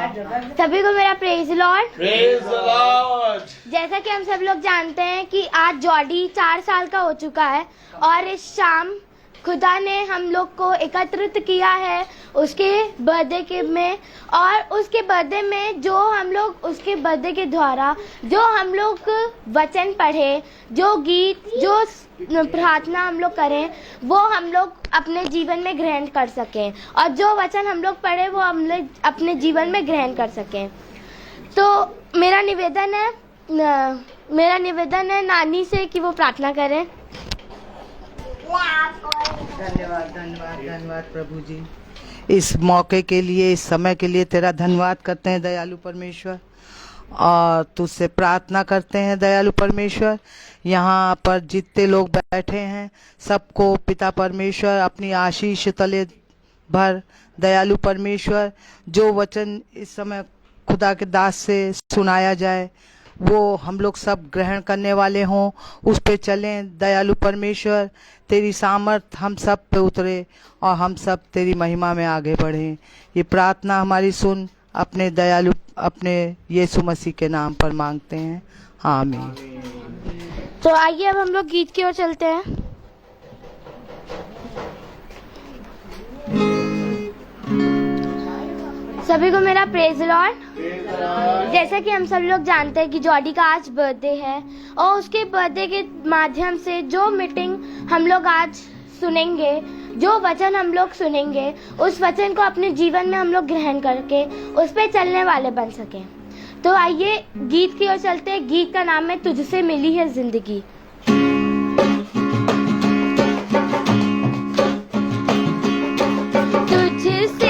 सभी को मेरा praise Lord. Praise the Lord. जैसा कि हम सब लोग जानते हैं कि आज जॉडी 4 साल का हो चुका है और इस शाम खुदा ने हम लोग को एकत्रित किया है उसके बर्थडे के में, और उसके बर्थडे में जो हम लोग उसके बर्थडे के द्वारा जो हम लोग वचन पढ़े, जो गीत, जो प्रार्थना हम लोग करें, वो हम लोग अपने जीवन में ग्रहण कर सकें, और जो वचन हम लोग पढ़े वो हम लोग अपने जीवन में ग्रहण कर सकें। तो मेरा निवेदन है नानी से कि वो प्रार्थना करें। धन्यवाद धन्यवाद धन्यवाद प्रभु जी, इस मौके के लिए, इस समय के लिए तेरा धन्यवाद करते हैं दयालु परमेश्वर, और तुझसे प्रार्थना करते हैं दयालु परमेश्वर। यहाँ पर जितने लोग बैठे हैं सबको पिता परमेश्वर अपनी आशीष तले भर। दयालु परमेश्वर, जो वचन इस समय खुदा के दास से सुनाया जाए वो हम लोग सब ग्रहण करने वाले हों, उस पे चलें। दयालु परमेश्वर, तेरी सामर्थ हम सब पे उतरे और हम सब तेरी महिमा में आगे बढ़ें। ये प्रार्थना हमारी सुन, अपने यीशु मसीह के नाम पर मांगते हैं, आमीन। तो आइए अब हम लोग गीत की ओर चलते हैं। सभी को मेरा प्रेज लॉर्ड। जैसा कि हम सब लोग जानते हैं कि जॉडी का आज बर्थडे है, और उसके बर्थडे के माध्यम से जो मीटिंग हम लोग आज सुनेंगे, जो वचन हम लोग सुनेंगे, उस वचन को अपने जीवन में हम लोग ग्रहण करके उस पर चलने वाले बन सकें। तो आइए गीत की ओर चलते हैं। गीत का नाम है तुझसे मिली है जिंदगी। तुझसे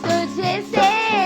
तुझसे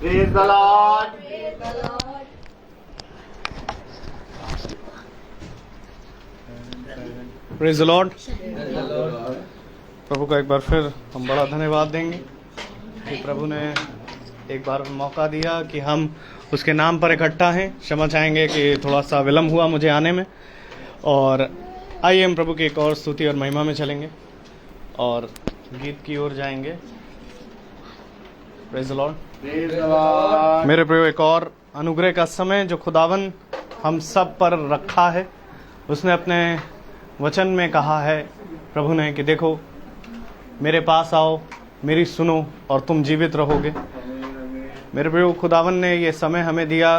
Praise the Lord. Praise the Lord. प्रभु का एक बार फिर हम बड़ा धन्यवाद देंगे कि प्रभु ने एक बार मौका दिया कि हम उसके नाम पर इकट्ठा हैं। क्षमा चाहेंगे कि थोड़ा सा विलम्ब हुआ मुझे आने में। और आइए हम प्रभु की एक और स्तुति और महिमा में चलेंगे और गीत की ओर जाएंगे। Praise the Lord. मेरे प्रियो, एक और अनुग्रह का समय जो खुदावन हम सब पर रखा है, उसने अपने वचन में कहा है प्रभु ने कि देखो मेरे पास आओ, मेरी सुनो और तुम जीवित रहोगे। मेरे प्रियो, खुदावन ने ये समय हमें दिया।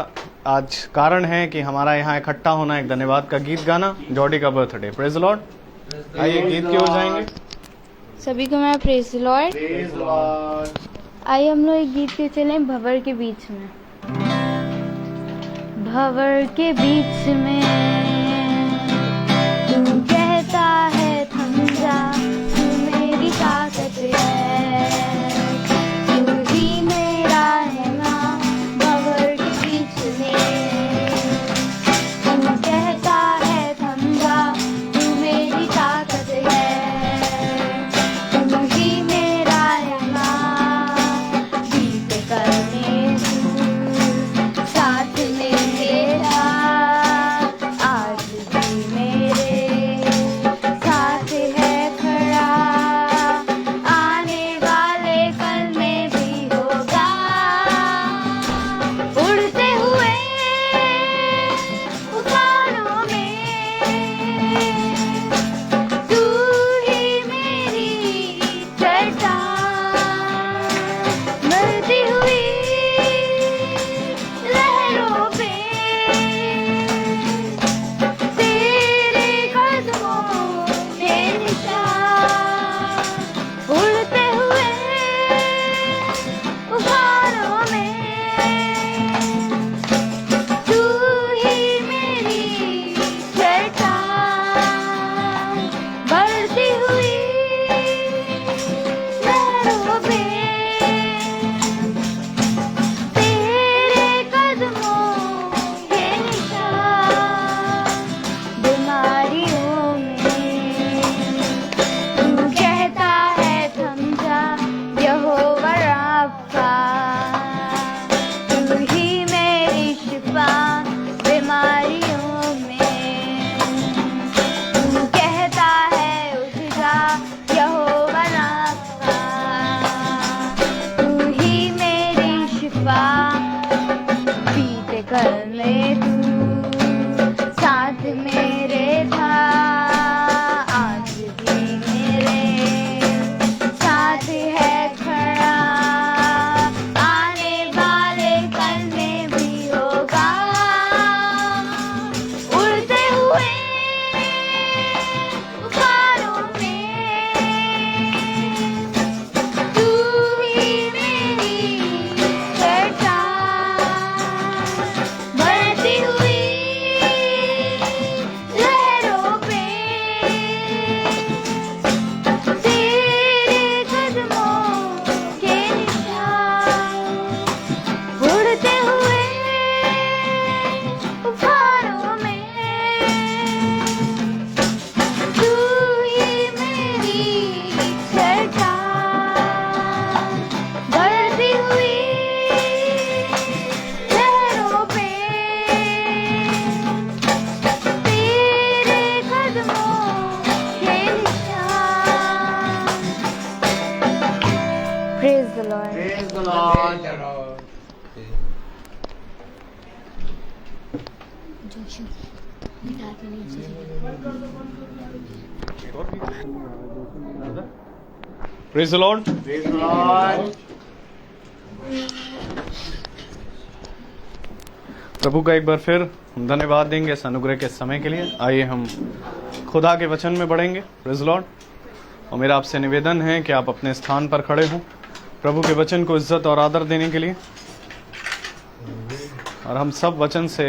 आज कारण है कि हमारा यहाँ इकट्ठा होना, एक धन्यवाद का गीत गाना, जॉडी का बर्थडे। Praise the Lord. आइए गीत की ओर जाएंगे। सभी को मैं praise the Lord. Praise the Lord. आइए हम लोग एक गीत के चलें, भंवर के बीच में। भंवर के बीच में तू कहता है थम जा, तू मेरी ताकत है, तू ही मेरा है ना। भंवर के बीच में तू कहता है थम जा, तू मेरी ताकत है, तू ही मेरा है ना। बीत करने तू साथ में मेरा, आज भी मेरे साथ है खड़ा, आने वाले कल में भी होगा। उड़ते हुए उतारों में तू ही मेरी चट्टान, मरती हुई लहरों पे तेरे कदमों के निशान। उड़ते हुए उतारों में तू ही मेरी चट्टान, बढ़ती हुई लहरों पे तेरे कदमों के निशान। बीमारियों में तू कहता है थम जा, यहोवा राफा, तू ही मेरी शिफा। बीमारियों में तू कहता है उठ जा, यहोवा राफा, तू ही मेरी शिफा। बीते कल में तू साथ मेरे था, आज भी मेरे साथ है खड़ा, आने वाले कल में भी होगा। उड़ते हुए उतारों में तू ही मेरी चट्टान, बढ़ती हुई लहरों पे तेरे कदमों के निशान। उड़ते हुए उतारों में तू ही मेरी चट्टान, बढ़ती हुई लहरों पे तेरे कदमों के निशान। Praise the Lord. Praise the Lord. Praise the Lord. Praise the Lord. प्रभु का एक बार फिर हम धन्यवाद देंगे इस अनुग्रह के समय के लिए। आइए हम खुदा के वचन में बढ़ेंगे। Praise the Lord. और मेरा आपसे निवेदन है कि आप अपने स्थान पर खड़े हों प्रभु के वचन को इज्जत और आदर देने के लिए, और हम सब वचन से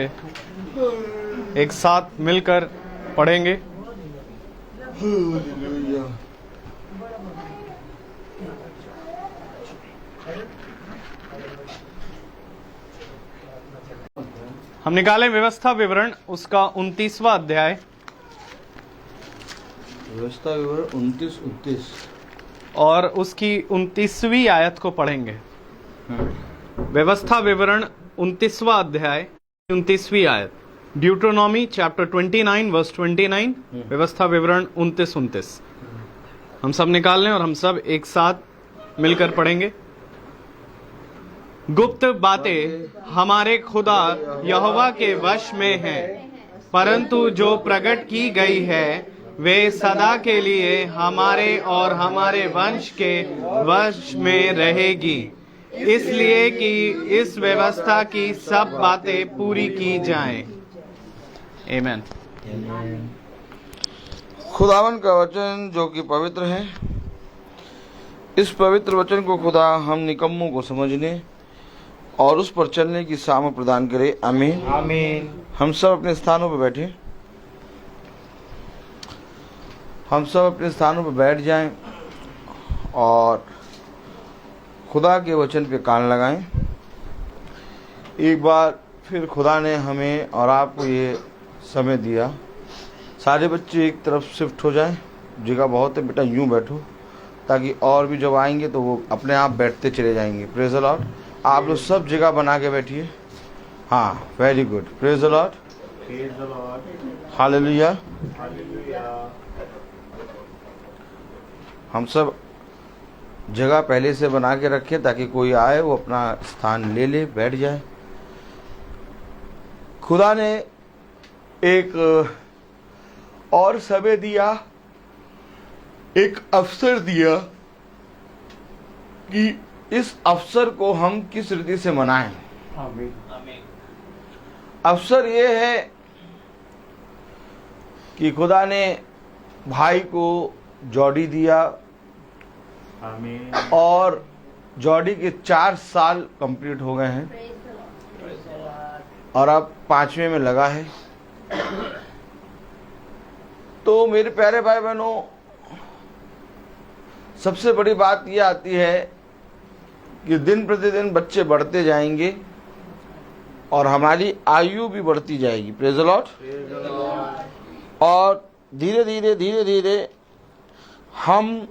एक साथ मिलकर पढ़ेंगे। Hallelujah. हम निकालें व्यवस्था विवरण उसका 29वां अध्याय व्यवस्था विवरण 29-29 और उसकी 29वीं आयत को पढ़ेंगे। व्यवस्था विवरण 29वां अध्याय 29वीं आयत, ड्यूट्रोनॉमी चैप्टर 29 वर्स 29, व्यवस्था विवरण 29-29। हम सब निकाल लें और हम सब एक साथ मिलकर पढ़ेंगे। गुप्त बातें हमारे खुदा यहोवा के वश में हैं, परंतु जो प्रकट की गई है वे सदा के लिए हमारे और हमारे वंश के वश में रहेगी, इसलिए कि इस व्यवस्था की सब बातें पूरी की जाएं। आमीन। खुदावन का वचन जो कि पवित्र है, इस पवित्र वचन को खुदा हम निकम्मों को समझने और उस पर चलने की सामर्थ प्रदान करे। आमीन आमीन। हम सब अपने स्थानों पर बैठे, हम सब अपने स्थानों पर बैठ जाएं और खुदा के वचन पे कान लगाएं। एक बार फिर खुदा ने हमें और आपको ये समय दिया। सारे बच्चे एक तरफ शिफ्ट हो जाएं, जगह बहुत है बेटा, यूं बैठो ताकि और भी जब आएंगे तो वो अपने आप बैठते चले जाएंगे। Praise the Lord. आप लोग सब जगह बना के बैठिए। हाँ, very good. Praise the Lord. Praise the Lord. Hallelujah. Hallelujah. हम सब जगह पहले से बना के रखें ताकि कोई आए वो अपना स्थान ले ले, बैठ जाए। खुदा ने एक और समय दिया, एक अवसर दिया कि इस अवसर को हम किस रीति से मनाएं। आमीन। अवसर ये है कि खुदा ने भाई को जॉडी दिया आमीन। और जॉडी के 4 साल कंप्लीट हो गए हैं और अब 5वें में लगा है। तो मेरे प्यारे भाई बहनों, सबसे बड़ी बात यह आती है कि दिन प्रतिदिन बच्चे बढ़ते जाएंगे और हमारी आयु भी बढ़ती जाएगी। Praise the Lord. और धीरे धीरे हम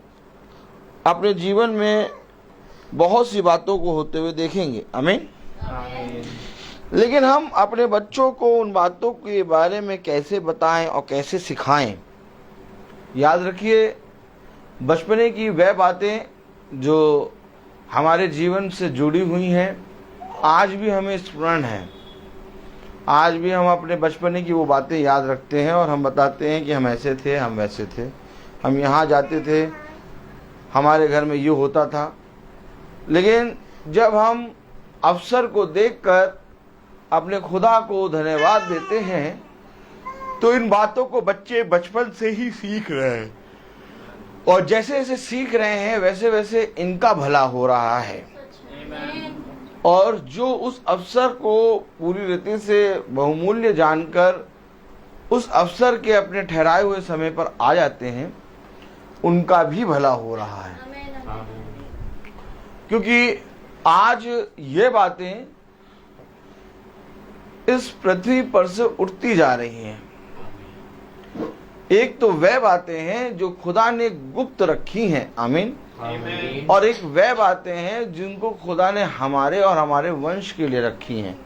अपने जीवन में बहुत सी बातों को होते हुए देखेंगे। आमीन। लेकिन हम अपने बच्चों को उन बातों के बारे में कैसे बताएं और कैसे सिखाएं। याद रखिए, बचपने की वह बातें जो हमारे जीवन से जुड़ी हुई हैं आज भी हमें स्मरण है। आज भी हम अपने बचपने की वो बातें याद रखते हैं और हम बताते हैं कि हम ऐसे थे, हम वैसे थे, हम यहाँ जाते थे, हमारे घर में ये होता था। लेकिन जब हम अवसर को देखकर अपने खुदा को धन्यवाद देते हैं तो इन बातों को बच्चे बचपन से ही सीख रहे हैं और जैसे जैसे सीख रहे हैं वैसे वैसे इनका भला हो रहा है। और जो उस अवसर को पूरी रीति से बहुमूल्य जानकर उस अवसर के अपने ठहराए हुए समय पर आ जाते हैं, उनका भी भला हो रहा है। क्योंकि आज ये बातें इस पृथ्वी पर से उठती जा रही हैं। एक तो वह बातें हैं जो खुदा ने गुप्त रखी हैं। आमीन। और एक वह बातें हैं जिनको खुदा ने हमारे और हमारे वंश के लिए रखी हैं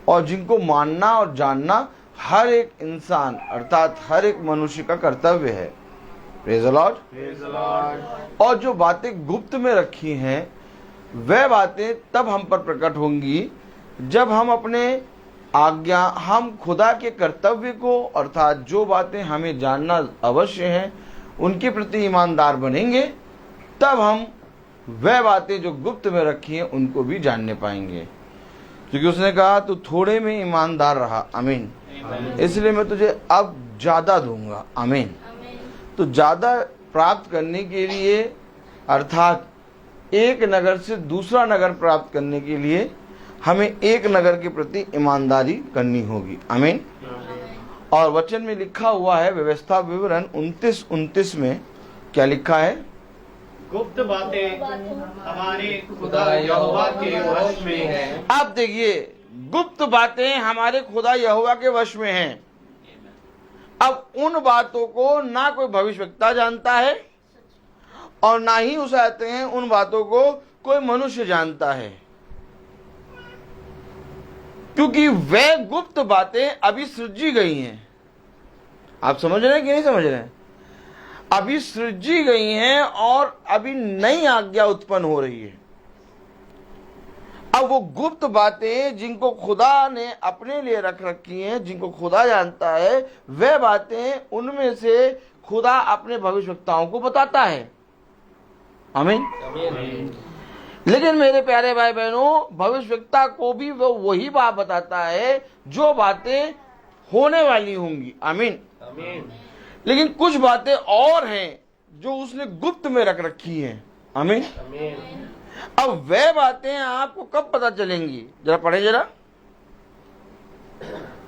और जिनको मानना और जानना हर एक इंसान अर्थात हर एक मनुष्य का कर्तव्य है। Praise the Lord. और जो बातें गुप्त में रखी हैं वह बातें तब हम पर प्रकट होंगी जब हम अपने आज्ञा, हम खुदा के कर्तव्य को अर्थात जो बातें हमें जानना अवश्य है उनके प्रति ईमानदार बनेंगे। तब हम वह बातें जो गुप्त में रखी हैं उनको भी जानने पाएंगे। क्योंकि उसने कहा तू थोड़े में ईमानदार रहा। आमीन। इसलिए मैं तुझे अब ज्यादा दूंगा। आमीन। तो ज्यादा प्राप्त करने के लिए अर्थात एक नगर से दूसरा नगर प्राप्त करने के लिए हमें एक नगर के प्रति ईमानदारी करनी होगी। आमीन। और वचन में लिखा हुआ है व्यवस्था विवरण 29-29 में क्या लिखा है? गुप्त बातें हमारे खुदा यहोवा के वश में है। आप देखिए, गुप्त बातें हमारे खुदा यहोवा के वश में हैं। अब उन बातों को ना कोई भविष्यवक्ता जानता है और ना ही उसे आते हैं उन बातों को कोई मनुष्य जानता है, क्योंकि वे गुप्त बातें अभी सृजी गई हैं। आप समझ रहे हैं कि नहीं समझ रहे हैं? अभी सृजी गई हैं और अभी नई आज्ञा उत्पन्न हो रही है। अब वो गुप्त बातें जिनको खुदा ने अपने लिए रख रखी हैं, जिनको खुदा जानता है, वे बातें उनमें से खुदा अपने भविष्यवक्ताओं को बताता है। आमीन। लेकिन मेरे प्यारे भाई बहनों, भविष्यवक्ता को भी वो वही बात बताता है जो बातें होने वाली होंगी। आमीन। लेकिन कुछ बातें और हैं जो उसने गुप्त में रख रखी हैं। आमीन। अब वे बातें आपको कब पता चलेंगी? जरा पढ़े जरा।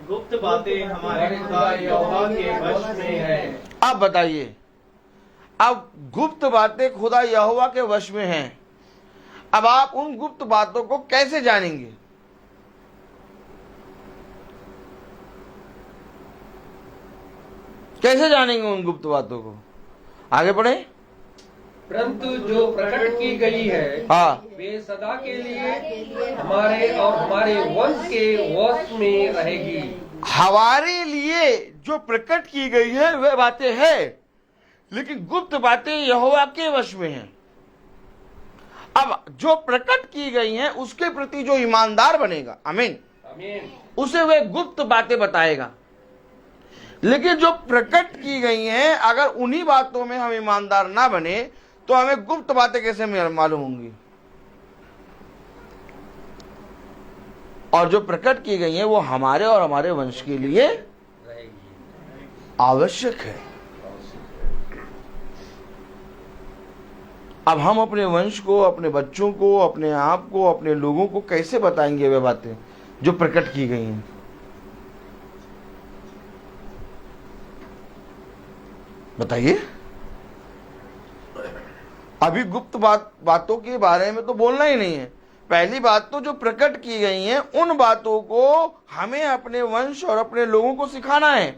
गुप्त बातें हमारे खुदा यहोवा के वश में है। अब बताइए, अब गुप्त बातें खुदा यहोवा के वश में हैं। अब आप उन गुप्त बातों को कैसे जानेंगे? कैसे जानेंगे उन गुप्त बातों को? आगे बढ़े। परंतु जो प्रकट की गई है हाँ, वे सदा के लिए हमारे और हमारे वंश के वश में रहेगी। हमारे लिए जो प्रकट की गई है वे बातें हैं, लेकिन गुप्त बातें यहोवा के वश में हैं। अब जो प्रकट की गई हैं उसके प्रति जो ईमानदार बनेगा, आमीन, उसे वे गुप्त बातें बताएगा। लेकिन जो प्रकट की गई हैं, अगर उन्हीं बातों में हम ईमानदार ना बने तो हमें गुप्त बातें कैसे मालूम होंगी? और जो प्रकट की गई हैं वो हमारे और हमारे वंश के लिए आवश्यक है। अब हम अपने वंश को, अपने बच्चों को, अपने आप को, अपने लोगों को कैसे बताएंगे वे बातें जो प्रकट की गई हैं? बताइए। अभी गुप्त बातों के बारे में तो बोलना ही नहीं है। पहली बात तो जो प्रकट की गई हैं उन बातों को हमें अपने वंश और अपने लोगों को सिखाना है।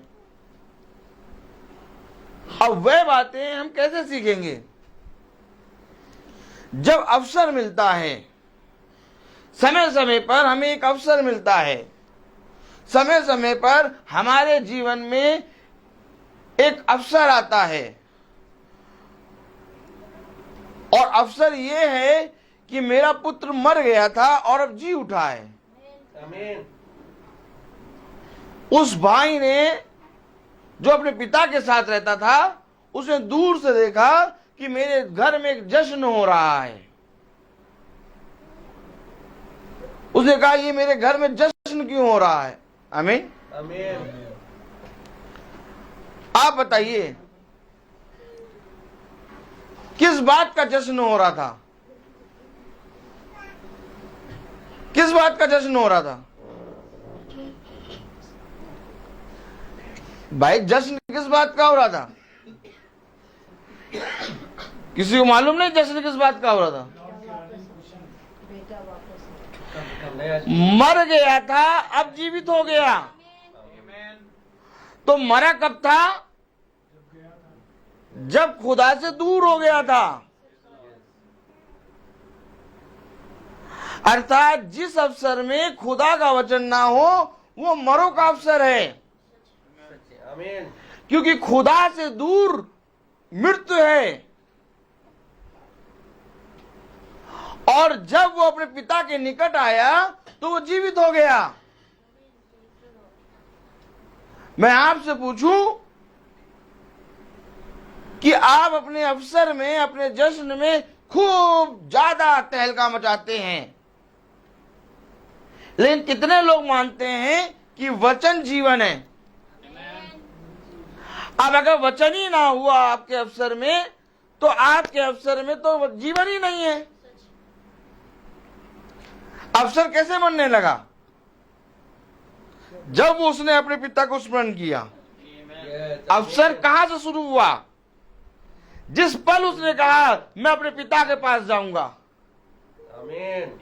अब वह बातें हम कैसे सीखेंगे? जब अवसर मिलता है, समय समय पर हमें एक अवसर मिलता है, समय समय पर हमारे जीवन में एक अवसर आता है, और अवसर यह है कि मेरा पुत्र मर गया था और अब जी उठा है। आमीन। उस भाई ने जो अपने पिता के साथ रहता था, उसने दूर से देखा कि मेरे घर में एक जश्न हो रहा है। उसने कहा ये मेरे घर में जश्न क्यों हो रहा है? आमीन। आमीन। आप बताइए किस बात का जश्न हो रहा था? किस बात का जश्न हो रहा था? भाई जश्न किस बात का हो रहा था? किसी को मालूम नहीं जश्न किस बात का हो रहा था? मर गया था, अब जीवित हो गया। तो मरा कब था? जब खुदा से दूर हो गया था। अर्थात जिस अवसर में खुदा का वचन ना हो वो मरो का अवसर है। आमीन। क्योंकि खुदा से दूर मृत्यु है। और जब वो अपने पिता के निकट आया तो वो जीवित हो गया। मैं आपसे पूछूं कि आप अपने अवसर में, अपने जश्न में खूब ज्यादा तहलका मचाते हैं, लेकिन कितने लोग मानते हैं कि वचन जीवन है? अब अगर वचन ही ना हुआ आपके अवसर में तो आपके अवसर में तो जीवन ही नहीं है। अवसर कैसे बनने लगा? जब उसने अपने पिता को स्मरण किया। अवसर कहां से शुरू हुआ? जिस पल उसने कहा मैं अपने पिता के पास जाऊंगा। आमीन।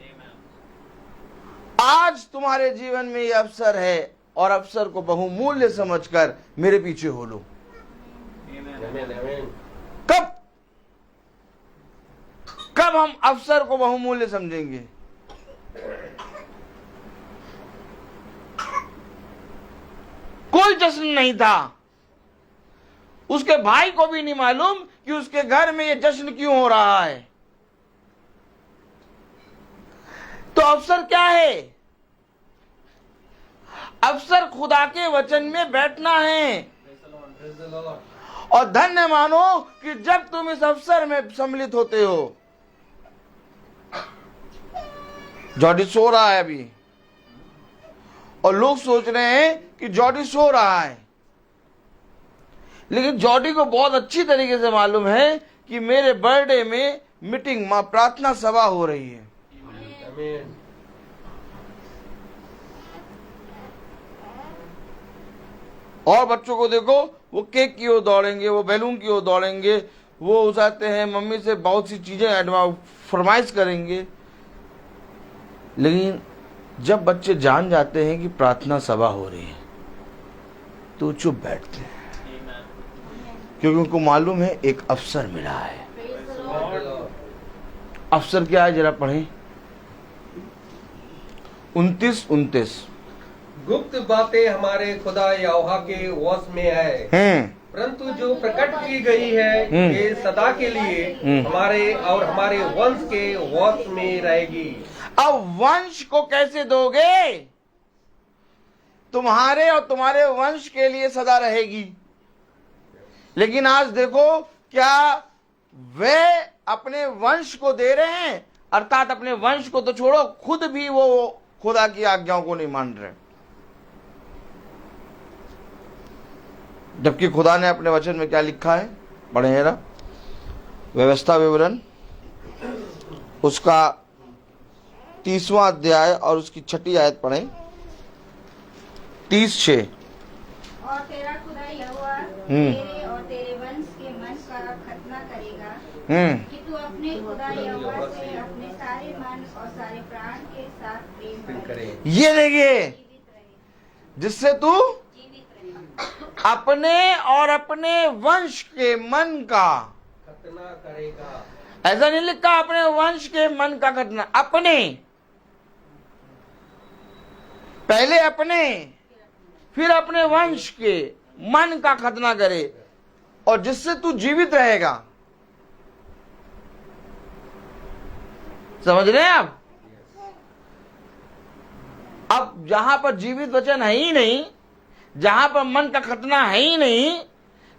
आज तुम्हारे जीवन में ये अवसर है और अवसर को बहुमूल्य समझकर मेरे पीछे हो लो। कब कब हम अवसर को बहुमूल्य समझेंगे? कोई जश्न नहीं था, उसके भाई को भी नहीं मालूम कि उसके घर में ये जश्न क्यों हो रहा है। तो अवसर क्या है? अवसर खुदा के वचन में बैठना है। और धन्य मानो कि जब तुम इस अवसर में सम्मिलित होते हो। जॉडी सो रहा है अभी और लोग सोच रहे हैं कि जॉडी सो रहा है, लेकिन जॉडी को बहुत अच्छी तरीके से मालूम है कि मेरे बर्थडे में मीटिंग प्रार्थना सभा हो रही है। और बच्चों को देखो, वो केक की ओर दौड़ेंगे, वो बैलून की ओर दौड़ेंगे, वो उठाते हैं, मम्मी से बहुत सी चीजें फरमाइश करेंगे। लेकिन जब बच्चे जान जाते हैं कि प्रार्थना सभा हो रही है तो चुप बैठते हैं, क्योंकि उनको मालूम है एक अवसर मिला है। अवसर क्या है जरा पढ़ें। 29-29 गुप्त बातें हमारे खुदा यहोवा के वश में है, परंतु जो प्रकट की गई है ये सदा के लिए हमारे और हमारे वंश के वश में रहेगी। अब वंश को कैसे दोगे? तुम्हारे और तुम्हारे वंश के लिए सदा रहेगी। लेकिन आज देखो, क्या वे अपने वंश को दे रहे हैं? अर्थात अपने वंश को तो छोड़ो, खुद भी वो खुदा की आज्ञाओं को नहीं मान रहे। जबकि खुदा ने अपने वचन में क्या लिखा है, पढ़े जरा। व्यवस्था विवरण उसका 30वां अध्याय और उसकी 6ठी आयत पढ़ें। 30:6 और तेरा खुदा यहोवा तेरे और तेरे वंश के मन का खतना करेगा कि तू अपने खुदा यहोवा से अपने सारे मन और सारे प्राण के साथ प्रेम करे। ये देखिए, जिससे तू अपने और अपने वंश के मन का खतना करेगा। ऐसा नहीं लिखा अपने वंश के मन का खतना, अपने, पहले अपने फिर अपने वंश के मन का खतना करे, और जिससे तू जीवित रहेगा। समझ रहे हैं आप? अब जहां पर जीवित वचन है ही नहीं, जहां पर मन का खतना है ही नहीं,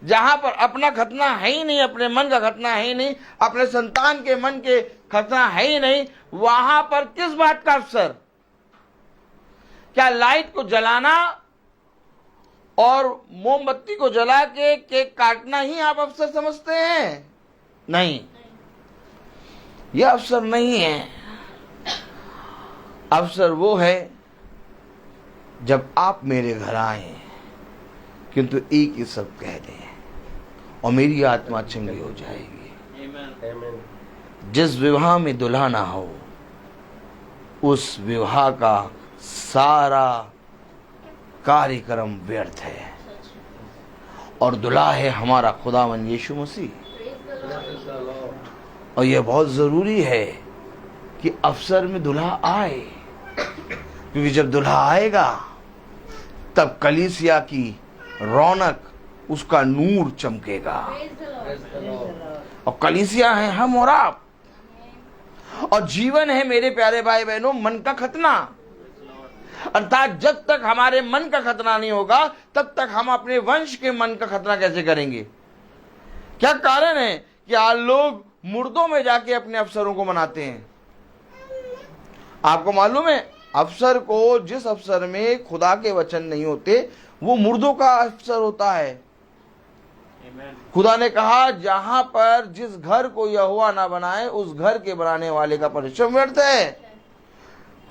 जहां पर अपना खतना है ही नहीं, अपने मन का खतना है ही नहीं, अपने संतान के मन के खतना है ही नहीं, वहां पर किस बात का अवसर? क्या लाइट को जलाना और मोमबत्ती को जला के केक काटना ही आप अवसर समझते हैं? नहीं, यह अवसर नहीं है। अवसर वो है जब आप मेरे घर आए, किंतु एक ही सब कह दें और मेरी आत्मा चंगी हो जाएगी। जिस विवाह में दुल्हा ना हो, उस विवाह का सारा कार्यक्रम व्यर्थ है। और दुल्हा है हमारा खुदावन यीशु मसीह। और यह बहुत जरूरी है कि अवसर में दुल्हा आए, क्योंकि जब दुल्हा आएगा तब कलीसिया की रौनक, उसका नूर चमकेगा। और कलीसिया है हम और आप, और जीवन है मेरे प्यारे भाई बहनों मन का खतना। अर्थात जब तक हमारे मन का खतना नहीं होगा, तब तक हम अपने वंश के मन का खतना कैसे करेंगे? क्या कारण है कि आज लोग मुर्दों में जाके अपने अवसरों को मनाते हैं? आपको मालूम है, अवसर को, जिस अवसर में खुदा के वचन नहीं होते, वो मुर्दों का अवसर होता है। खुदा ने कहा, जहां पर जिस घर को यहोवा ना बनाए, उस घर के बनाने वाले का परिश्रम व्यर्थ है।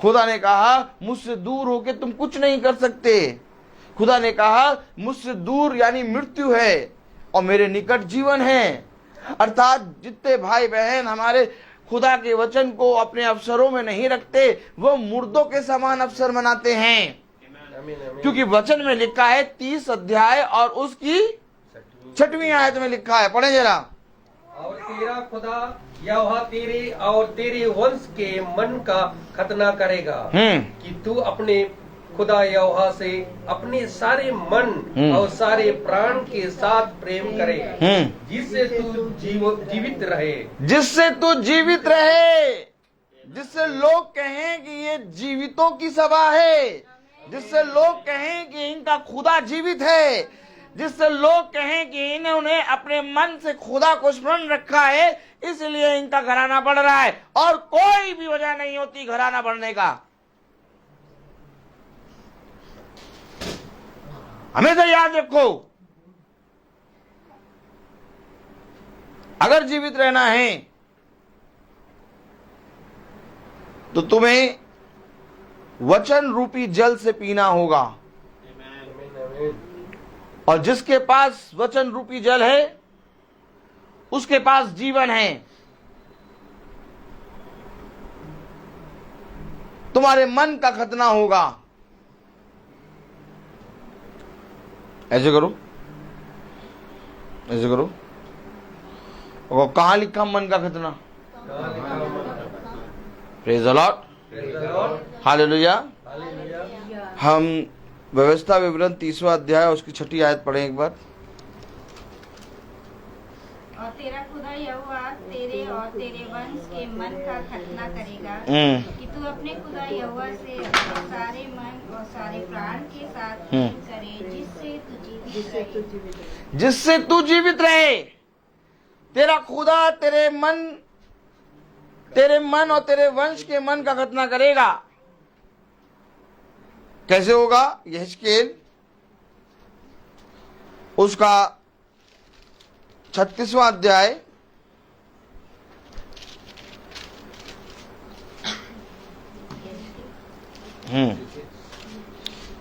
खुदा ने कहा, मुझसे दूर होके तुम कुछ नहीं कर सकते। खुदा ने कहा, मुझसे दूर यानी मृत्यु है और मेरे निकट जीवन है। अर्थात जितने भाई बहन हमारे खुदा के वचन को अपने अवसरों में नहीं रखते, वो मुर्दों के समान अवसर मनाते हैं। आमीन, आमीन। क्योंकि वचन में लिखा है 30 अध्याय और उसकी 6वीं आयत में लिखा है, पढ़े जरा। और तेरा खुदा यहोवा तेरे और तेरे वंश के मन का खतना करेगा कि तू अपने खुदा यहोवा से अपने सारे मन और सारे प्राण के साथ प्रेम करे, जिससे तू जीवित रहे। जिससे तू जीवित रहे, जिससे लोग कहें कि ये जीवितों की सभा है, जिससे लोग कहें कि इनका खुदा जीवित है, जिससे लोग कहें कि इन्होंने अपने मन से खुदा को स्मरण रखा है, इसलिए इनका घराना बढ़ रहा है। और कोई भी वजह नहीं होती घराना बढ़ने का। हमेशा याद रखो, अगर जीवित रहना है तो तुम्हें वचन रूपी जल से पीना होगा। और जिसके पास वचन रूपी जल है उसके पास जीवन है। तुम्हारे मन का खतना होगा। ऐसे करो, ऐसे करो। और कहां लिखा मन का खतना? Praise the Lord, hallelujah. हम व्यवस्था विवरण 30वां अध्याय उसकी 6ठी आयत पढ़ें एक बार। और तेरा खुदा यहोवा तेरे और तेरे वंश के मन का खतना करेगा कि तू अपने खुदा यहोवा से अपने सारे मन और सारे प्राण के साथ प्रेम करे, जिससे तू जीवित रहे। तेरा खुदा तेरे मन और तेरे वंश के मन का खतना करेगा। कैसे होगा? यहेजकेल उसका 36वां अध्याय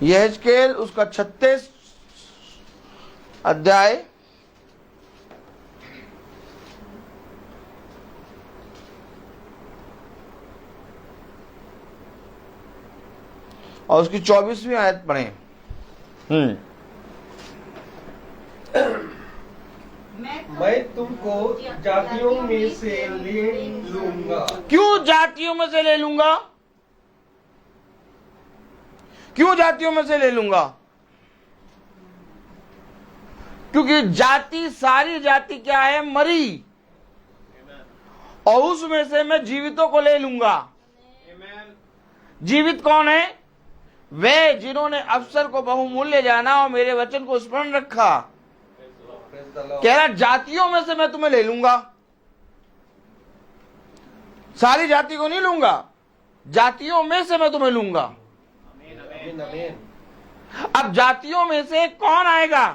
यहेजकेल उसका 36 अध्याय और उसकी 24वीं आयत पढ़ें। मैं तुमको जातियों में से ले लूंगा। क्यों जातियों में से ले लूंगा? क्यों जातियों में से ले लूंगा? क्योंकि जाति, सारी जाति क्या है? मरी। और उसमें से मैं जीवितों को ले लूंगा। जीवित कौन है? वे जिन्होंने अवसर को बहुमूल्य जाना और मेरे वचन को स्मरण रखा। कह रहा जातियों में से मैं तुम्हें ले लूंगा। सारी जाति को नहीं लूंगा, जातियों में से मैं तुम्हें लूंगा। आमीन, आमीन। अब जातियों में से कौन आएगा?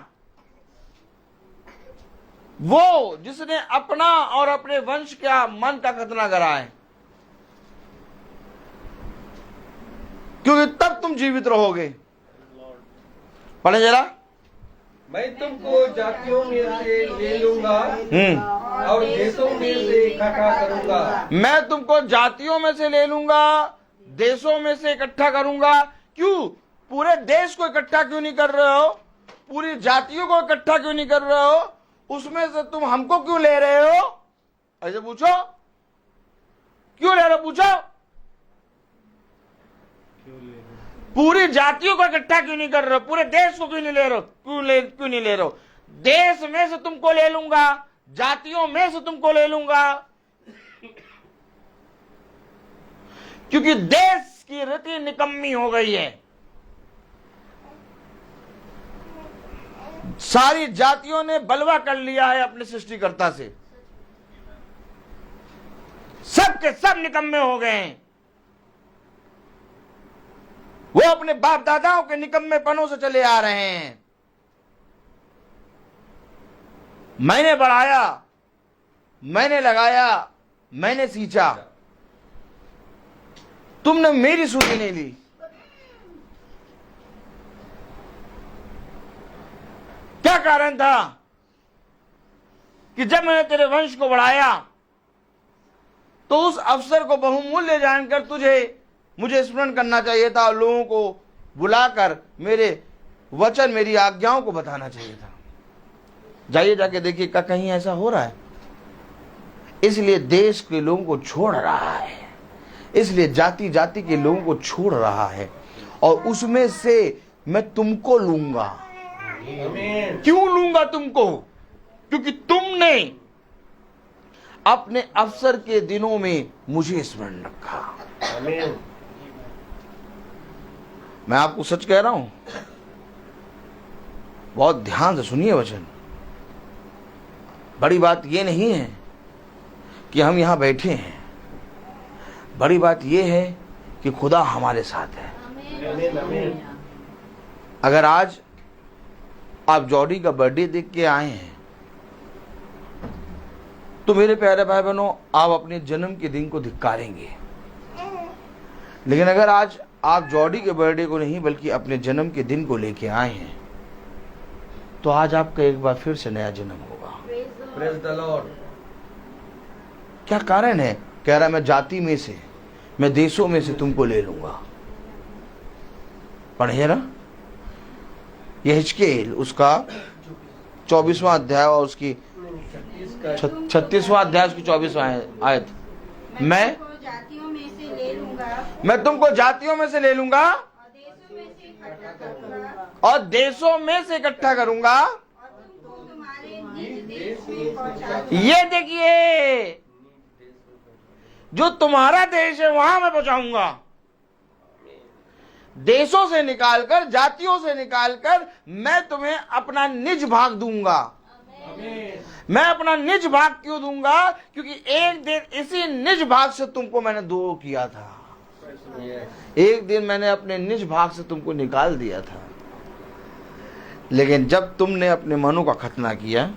वो जिसने अपना और अपने वंश का मन का खतना करा है, क्योंकि तब तुम जीवित रहोगे। पढ़े जरा। मैं तुमको जातियों में से ले लूंगा और देशों में से इकट्ठा करूंगा। मैं तुमको जातियों में से ले लूंगा, देशों में से इकट्ठा करूंगा। क्यों? पूरे देश को इकट्ठा क्यों नहीं कर रहे हो? पूरी जातियों को इकट्ठा क्यों नहीं कर रहे हो? उसमें से तुम हमको क्यों ले रहे हो? ऐसे पूछो, क्यों ले रहे हो? पूछो। पूरी जातियों को इकट्ठा क्यों नहीं कर रहे हो? पूरे देश को क्यों नहीं ले रहे हो? क्यों नहीं ले रहे हो? देश में से तुमको ले लूंगा, जातियों में से तुमको ले लूंगा। क्योंकि देश की रीति निकम्मी हो गई है। सारी जातियों ने बलवा कर लिया है अपने सृष्टिकर्ता से। सब के सब निकम्मे हो गए हैं। वो अपने बाप दादाओं के निकम्मेपनों से चले आ रहे हैं। मैंने बढ़ाया, मैंने लगाया, मैंने सींचा, तुमने मेरी सुधी नहीं ली। क्या कारण था कि जब मैंने तेरे वंश को बढ़ाया, तो उस अवसर को बहुमूल्य जानकर मुझे स्मरण करना चाहिए था और लोगों को बुलाकर मेरे वचन, मेरी आज्ञाओं को बताना चाहिए था। जाइए जाके देखिए क्या कहीं ऐसा हो रहा है। इसलिए देश के लोगों को छोड़ रहा है, इसलिए जाति जाति के लोगों को छोड़ रहा है, और उसमें से मैं तुमको लूंगा। क्यों लूंगा तुमको? क्योंकि तुमने अपने अवसर के दिनों में मुझे स्मरण रखा। मैं आपको सच कह रहा हूं, बहुत ध्यान से सुनिए वचन। बड़ी बात यह नहीं है कि हम यहां बैठे हैं, बड़ी बात यह है कि खुदा हमारे साथ है। अगर आज आप जॉडी का बर्थडे देख के आए हैं तो मेरे प्यारे भाई बहनों, आप अपने जन्म के दिन को धिक्कारेंगे। लेकिन अगर आज आप जॉडी के बर्थडे को नहीं बल्कि अपने जन्म के दिन को लेके आए हैं तो आज आपका एक बार फिर से नया जन्म होगा। Praise the Lord. क्या कारण है? कह रहा मैं जाति में से, मैं देशों में से तुमको ले लूंगा। पढ़िए ना, यह हिजकेल उसका 24वां अध्याय और उसकी 36वां अध्याय उसकी 24वां आयत। मैं तुमको जातियों में से ले लूंगा तुमको जातियों में से ले लूंगा और देशों में से इकट्ठा करूंगा और देशों में से इकट्ठा करूंगा। और तुमको तुम्हारे निज देश में पहुंचा दूंगा। ये देखिए, जो तुम्हारा देश है वहां मैं पहुंचाऊंगा। देशों से निकालकर, जातियों से निकालकर मैं तुम्हें अपना निज भाग दूंगा। मैं अपना निज भाग क्यों दूंगा? क्योंकि एक दिन इसी निज भाग से तुमको मैंने दूर किया था। एक दिन मैंने अपने निज भाग से तुमको निकाल दिया था। लेकिन जब तुमने अपने मनों का खतना किया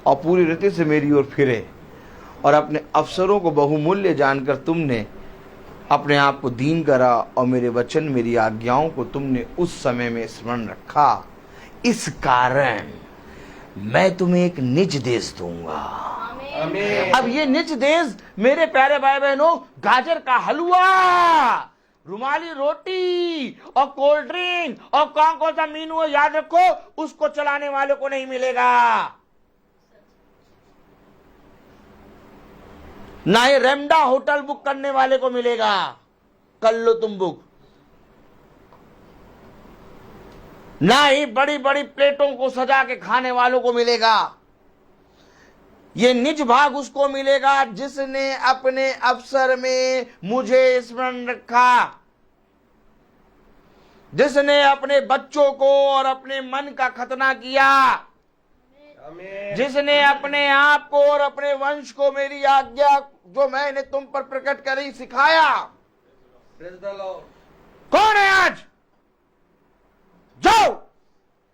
और पूरी रीति से मेरी ओर फिरे और अपने अवसरों को बहुमूल्य जानकर तुमने अपने आप को दीन करा और मेरे वचन, मेरी आज्ञाओं को तुमने उस समय में स्मरण रखा, इस कारण मैं तुम्हें एक निज देश दूंगा। अब ये निज देश मेरे प्यारे भाई बहनों, गाजर का हलवा, रुमाली रोटी और कोल्ड ड्रिंक और कौन सा मीनू है याद रखो, उसको चलाने वाले को नहीं मिलेगा। ना ही रेमडा होटल बुक करने वाले को मिलेगा। कर लो तुम बुक। ना ही बड़ी बड़ी प्लेटों को सजा के खाने वालों को मिलेगा। ये निज भाग उसको मिलेगा जिसने अपने अवसर में मुझे स्मरण रखा, जिसने अपने बच्चों को और अपने मन का खतना किया, जिसने अपने आप को और अपने वंश को मेरी आज्ञा जो मैंने तुम पर प्रकट करी सिखाया। कौन है आज? जाओ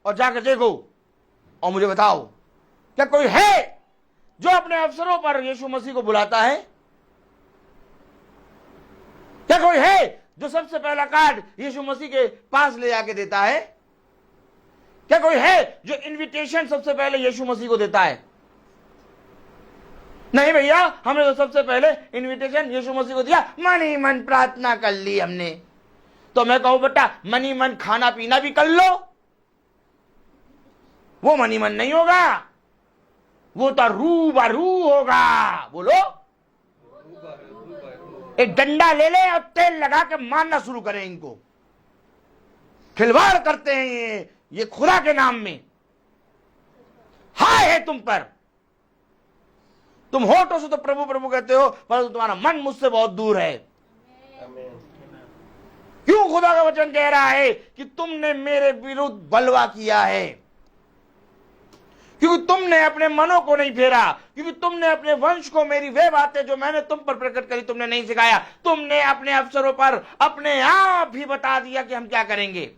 और जाकर देखो और मुझे बताओ, क्या कोई है जो अपने अवसरों पर यीशु मसीह को बुलाता है? क्या कोई है जो सबसे पहला कार्ड यीशु मसीह के पास ले जाके देता है? क्या कोई है जो इनविटेशन सबसे पहले यीशु मसीह को देता है? नहीं भैया, हमने तो सबसे पहले इनविटेशन यीशु मसीह को दिया, मन ही मन प्रार्थना कर ली हमने। तो मैं कहूं बेटा, मन ही मन खाना पीना भी कर लो। वो मन ही मन नहीं होगा, वो तो रूबरू होगा। बोलो, एक डंडा ले ले और तेल लगा के मारना शुरू करें इनको। खिलवाड़ करते हैं ये खुदा के नाम में। हाय है तुम पर। तुम होठों से तो प्रभु प्रभु कहते हो, परंतु तुम्हारा मन मुझसे बहुत दूर है। क्यों? खुदा का वचन कह रहा है कि तुमने मेरे विरुद्ध बलवा किया है, क्योंकि तुमने अपने मनों को नहीं फेरा, क्योंकि तुमने अपने वंश को मेरी वे बातें जो मैंने तुम पर प्रकट करी तुमने नहीं सिखाया। तुमने अपने अवसरों पर अपने आप ही बता दिया कि हम क्या करेंगे।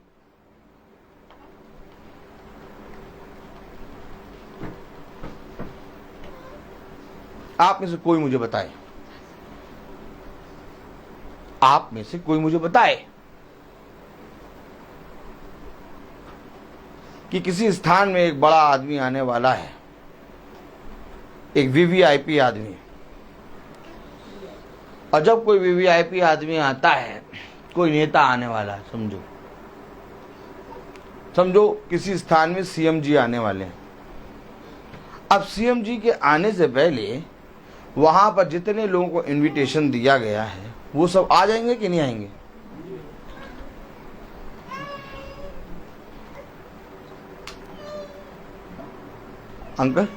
आप में से कोई मुझे बताए, आप में से कोई मुझे बताए कि किसी स्थान में एक बड़ा आदमी आने वाला है, एक वीवीआईपी आदमी, और जब कोई वीवीआईपी आदमी आता है, कोई नेता आने वाला है, समझो किसी स्थान में सीएम जी आने वाले हैं। अब सीएम जी के आने से पहले वहां पर जितने लोगों को इनविटेशन दिया गया है वो सब आ जाएंगे कि नहीं आएंगे? अंकल,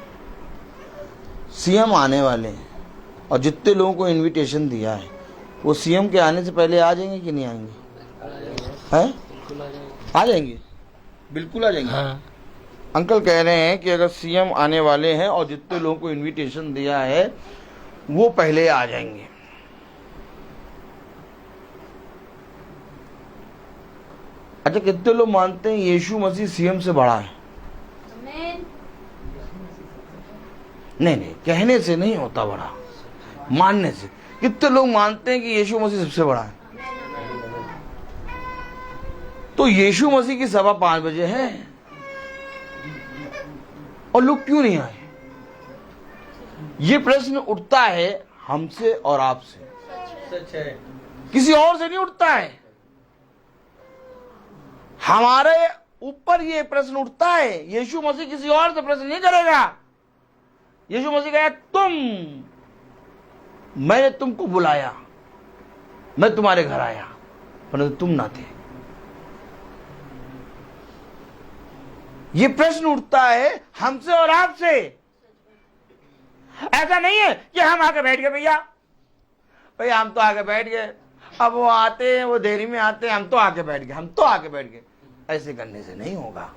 सीएम आने वाले हैं और जितने लोगों को इनविटेशन दिया है वो सीएम के आने से पहले आ जाएंगे कि नहीं आएंगे? हैं? आ जाएंगे, बिल्कुल आ जाएंगे। हाँ। अंकल कह रहे हैं कि अगर सीएम आने वाले हैं और जितने लोगों को इनविटेशन दिया है वो पहले आ जाएंगे। अच्छा, कितने लोग मानते हैं यीशु मसीह सीएम से बड़ा है? नहीं, कहने से नहीं होता बड़ा, मानने से। कितने लोग मानते हैं कि यीशु मसीह सबसे बड़ा है? तो यीशु मसीह की सभा 5 बजे है और लोग क्यों नहीं आए? ये प्रश्न उठता है हमसे और आपसे, सच है, किसी और से नहीं उठता है। हमारे ऊपर ये प्रश्न उठता है। यीशु मसीह किसी और से प्रश्न नहीं करेगा। यीशु मसीह कहेगा, मैंने तुमको बुलाया, मैं तुम्हारे घर आया, परंतु तुम ना थे। ये प्रश्न उठता है हमसे और आपसे। ऐसा नहीं है कि हम आके बैठ गए, भैया हम तो आके बैठ गए, अब वो आते हैं, वो देरी में आते हैं, हम तो आके बैठ गए। ऐसे करने से नहीं होगा।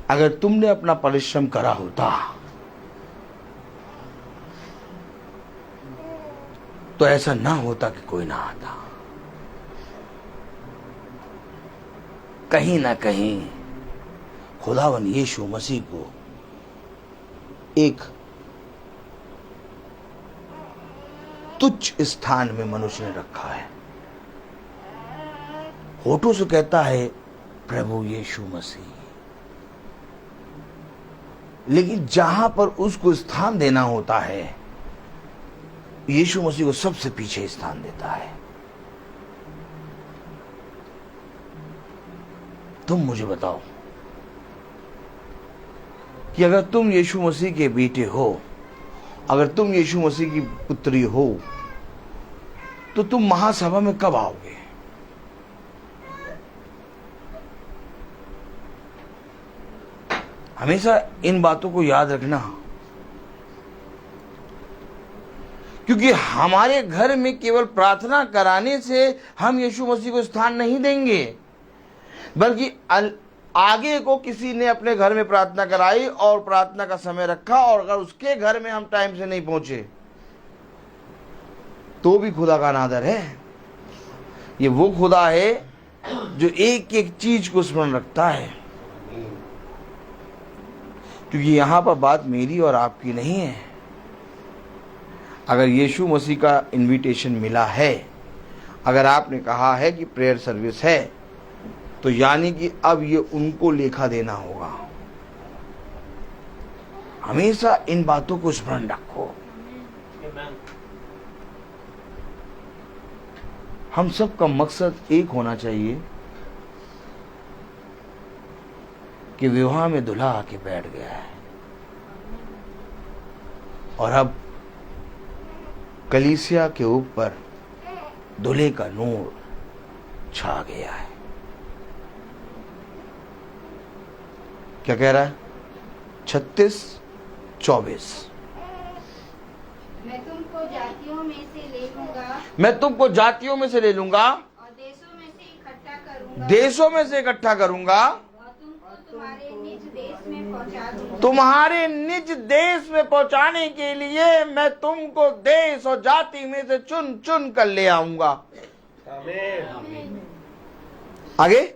अगर तुमने अपना परिश्रम करा होता तो ऐसा ना होता कि कोई ना आता। कहीं ना कहीं खुदावन यीशु मसीह को एक तुच्छ स्थान में मनुष्य ने रखा है। होठों से कहता है प्रभु यीशु मसीह, लेकिन जहां पर उसको स्थान देना होता है यीशु मसीह को सबसे पीछे स्थान देता है। तुम मुझे बताओ कि अगर तुम यीशु मसीह के बेटे हो, अगर तुम यीशु मसीह की पुत्री हो, तो तुम महासभा में कब आओगे? हमेशा इन बातों को याद रखना, क्योंकि हमारे घर में केवल प्रार्थना कराने से हम यीशु मसीह को स्थान नहीं देंगे, बल्कि आगे को किसी ने अपने घर में प्रार्थना कराई और प्रार्थना का समय रखा, और अगर उसके घर में हम टाइम से नहीं पहुंचे तो भी खुदा का अनादर है। ये वो खुदा है जो एक एक चीज को स्मरण रखता है। क्योंकि यहां पर बात मेरी और आपकी नहीं है। अगर यीशु मसीह का इनविटेशन मिला है, अगर आपने कहा है कि प्रेयर सर्विस है, तो यानी कि अब ये उनको लेखा देना होगा। हमेशा इन बातों को स्मरण रखो। हम सब का मकसद एक होना चाहिए कि विवाह में दूल्हा आके बैठ गया है और अब कलीसिया के ऊपर दूल्हे का नूर छा गया है। क्या कह रहा है? 36:24 मैं तुमको जातियों में से ले लूंगा, मैं तुमको जातियों में से ले लूंगा और देशों में से इकट्ठा करूंगा, देशों में से इकट्ठा करूंगा, और तुमको तुम्हारे निज देश में पहुंचा दूंगा। तुम्हारे निज देश में पहुंचाने के लिए मैं तुमको देश और जाति में से चुन चुन कर ले आऊंगा। आमीन। आगे,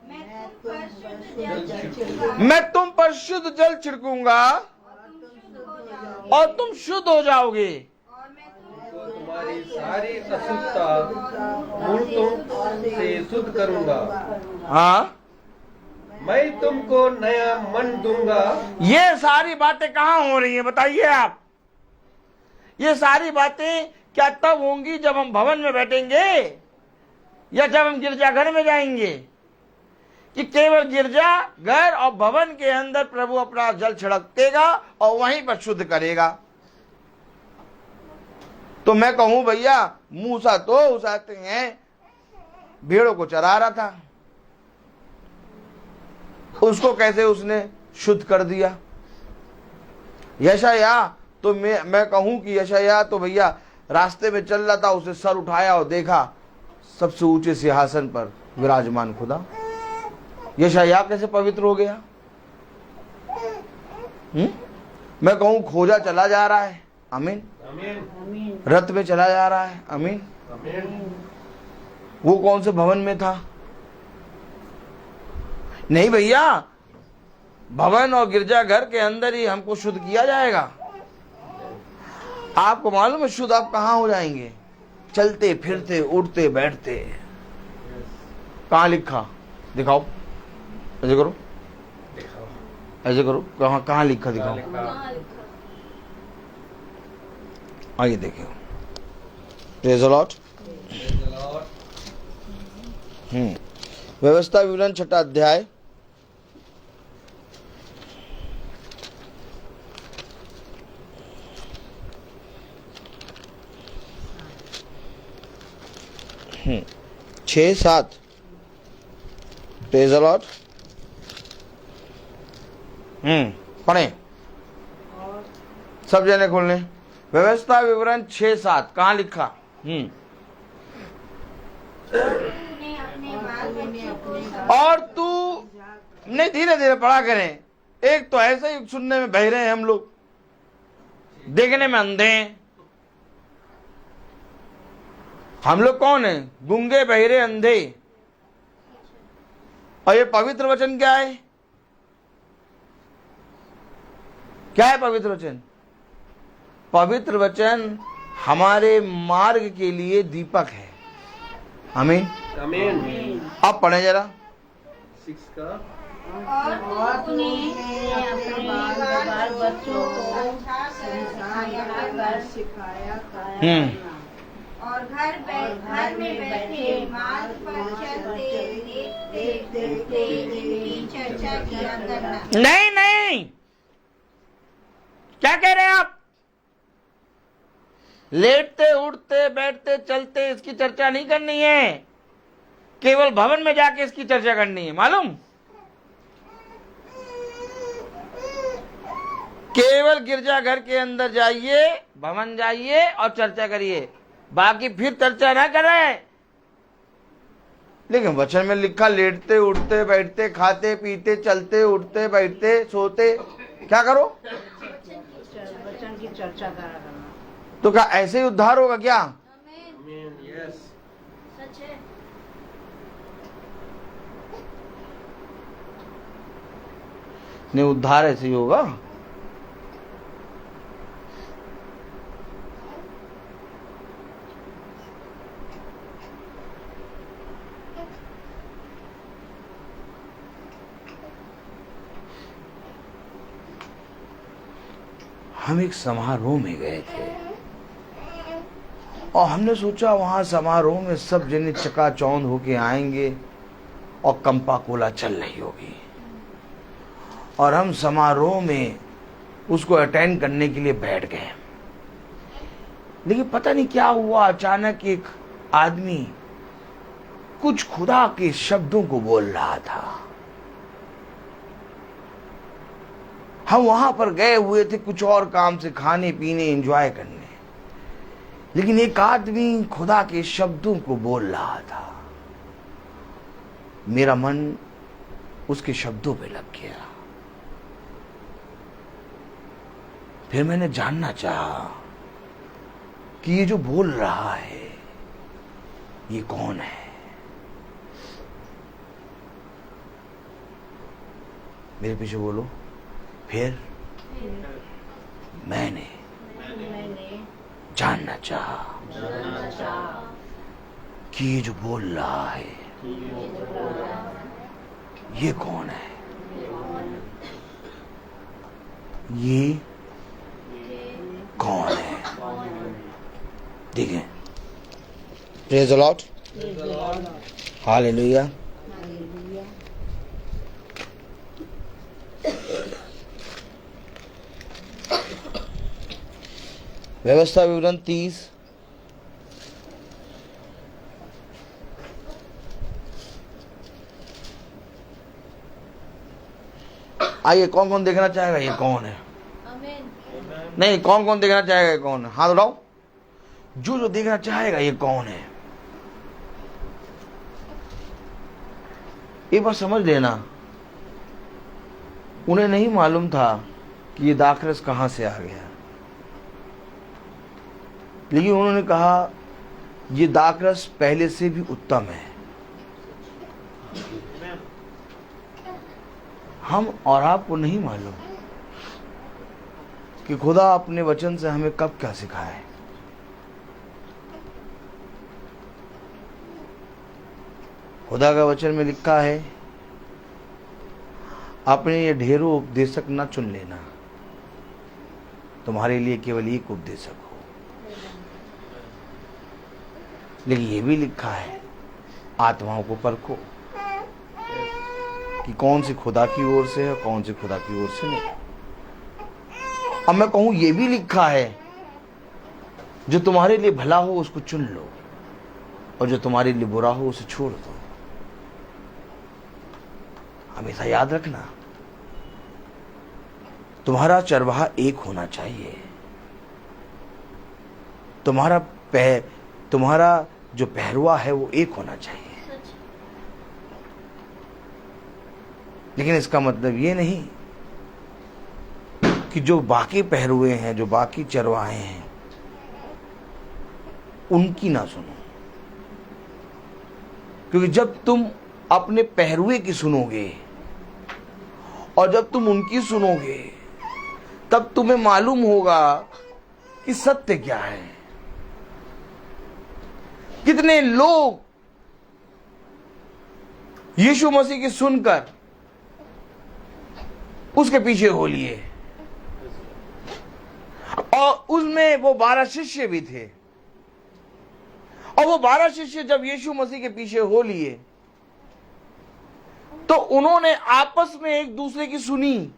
मैं तुम पर शुद्ध जल छिड़कूंगा, मैं तुम पर शुद्ध जल छिड़कूंगा और तुम शुद्ध हो जाओगे, और मैं तुमको तो तुम्हारी सारी अशुद्धता मूर्तों से शुद्ध करूंगा। हाँ, मैं तुमको नया मन दूंगा। ये सारी बातें कहाँ हो रही हैं बताइए आप? ये सारी बातें क्या तब होंगी जब हम भवन में बैठेंगे या जब हम गिरजाघर में जाएंगे? कि केवल गिरजा घर और भवन के अंदर प्रभु अपना जल छिड़केगा और वहीं पर शुद्ध करेगा। तो मैं कहूं भैया, मूसा तो उसाते हैं भेड़ों को चरा रहा था, उसको कैसे उसने शुद्ध कर दिया? यशाया तो मैं कहूं कि यशाया तो भैया रास्ते में चल रहा था, उसे सर उठाया और देखा सबसे ऊंचे सिंहासन पर विराजमान खुदा। यशाया कैसे पवित्र हो गया? मैं कहूं खोजा चला जा रहा है, आमीन, रथ में चला जा रहा है, आमीन। वो कौन से भवन में था? नहीं भैया, भवन और गिरजाघर के अंदर ही हमको शुद्ध किया जाएगा। आपको मालूम है शुद्ध आप कहां हो जाएंगे? चलते फिरते उठते बैठते। कहां लिखा? दिखाओ, ऐसे करो, ऐसे करो, कहां लिखा? दिखाओ, आइए देखिए। Praise the Lord. व्यवस्था विवरण 6 अध्याय, छः 7। Praise the Lord. पढ़े सब जने खोलने। व्यवस्था विवरण 6-7 कहाँ लिखा? और तू नहीं, धीरे धीरे पढ़ा करें। एक तो ऐसे ही सुनने में बहरे हैं हम लोग, देखने में अंधे हैं। हम लोग कौन है? गूंगे, बहरे, अंधे। और ये पवित्र वचन क्या है? क्या है पवित्र वचन? पवित्र वचन हमारे मार्ग के लिए दीपक है, आमीन, आमीन। अब पढ़े जरा। 6 का। और तूने अपने बाल बच्चों को अच्छा सिखाया और घर में बैठे मार्ग पर चलते देखते इनकी चर्चा किया करना। नहीं नहीं, क्या कह रहे हैं आप? लेटते उठते बैठते चलते इसकी चर्चा नहीं करनी है, केवल भवन में जाके इसकी चर्चा करनी है। मालूम? केवल गिरजाघर के अंदर जाइए, भवन जाइए और चर्चा करिए, बाकी फिर चर्चा ना करें। लेकिन वचन में लिखा लेटते उठते बैठते खाते पीते चलते उठते बैठते सोते क्या करो? वचन की चर्चा करना। तो क्या ऐसे ही उद्धार होगा क्या? आमीन, यस। सच है। नहीं, उद्धार ऐसे ही होगा। हम एक समारोह में गए थे और हमने सोचा वहां समारोह में सब जने चकाचौंध होके आएंगे और कंपा कोला चल रही होगी और हम समारोह में उसको अटेंड करने के लिए बैठ गए। लेकिन पता नहीं क्या हुआ, अचानक एक आदमी कुछ खुदा के शब्दों को बोल रहा था। हम वहां पर गए हुए थे कुछ और काम से, खाने पीने एंजॉय करने, लेकिन एक आदमी खुदा के शब्दों को बोल रहा था। मेरा मन उसके शब्दों पे लग गया। फिर मैंने जानना चाहा कि ये जो बोल रहा है ये कौन है। मेरे पीछे बोलो। फिर मैंने जानना चाहा कि ये जो बोल रहा है ये कौन है। ये कौन है? ठीक है, प्रेज द लॉर्ड, हालेलुया। व्यवस्था विवरण 30। आइए, कौन कौन देखना चाहेगा ये कौन है? नहीं, कौन कौन देखना चाहेगा ये कौन है? हाथ उठाओ। जो देखना चाहेगा ये कौन है, एक बार समझ लेना। उन्हें नहीं मालूम था कि ये दाखरस कहां से आ गया, लेकिन उन्होंने कहा ये दाखरस पहले से भी उत्तम है। हम और आपको नहीं मालूम कि खुदा अपने वचन से हमें कब क्या सिखाए। खुदा का वचन में लिखा है, अपने ये ढेरों उपदेशक न चुन लेना, तुम्हारे लिए केवल एक उपदेशक हो। लेकिन ये भी लिखा है, आत्माओं को परखो कि कौन सी खुदा की ओर से है, कौन सी खुदा की ओर से नहीं। अब मैं कहूं, ये भी लिखा है, जो तुम्हारे लिए भला हो उसको चुन लो, और जो तुम्हारे लिए बुरा हो उसे छोड़ दो। हमेशा याद रखना, तुम्हारा चरवाहा एक होना चाहिए। तुम्हारा जो पहरुआ है वो एक होना चाहिए। लेकिन इसका मतलब ये नहीं कि जो बाकी पहरुए हैं, जो बाकी चरवाहे हैं, उनकी ना सुनो। क्योंकि जब तुम अपने पहरुए की सुनोगे और जब तुम उनकी सुनोगे, तब तुम्हें मालूम होगा कि सत्य क्या है। कितने लोग यीशु मसीह की सुनकर उसके पीछे हो लिए, और उसमें वो 12 शिष्य भी थे। और वो 12 शिष्य जब यीशु मसीह के पीछे हो लिए, तो उन्होंने आपस में एक दूसरे की सुनी,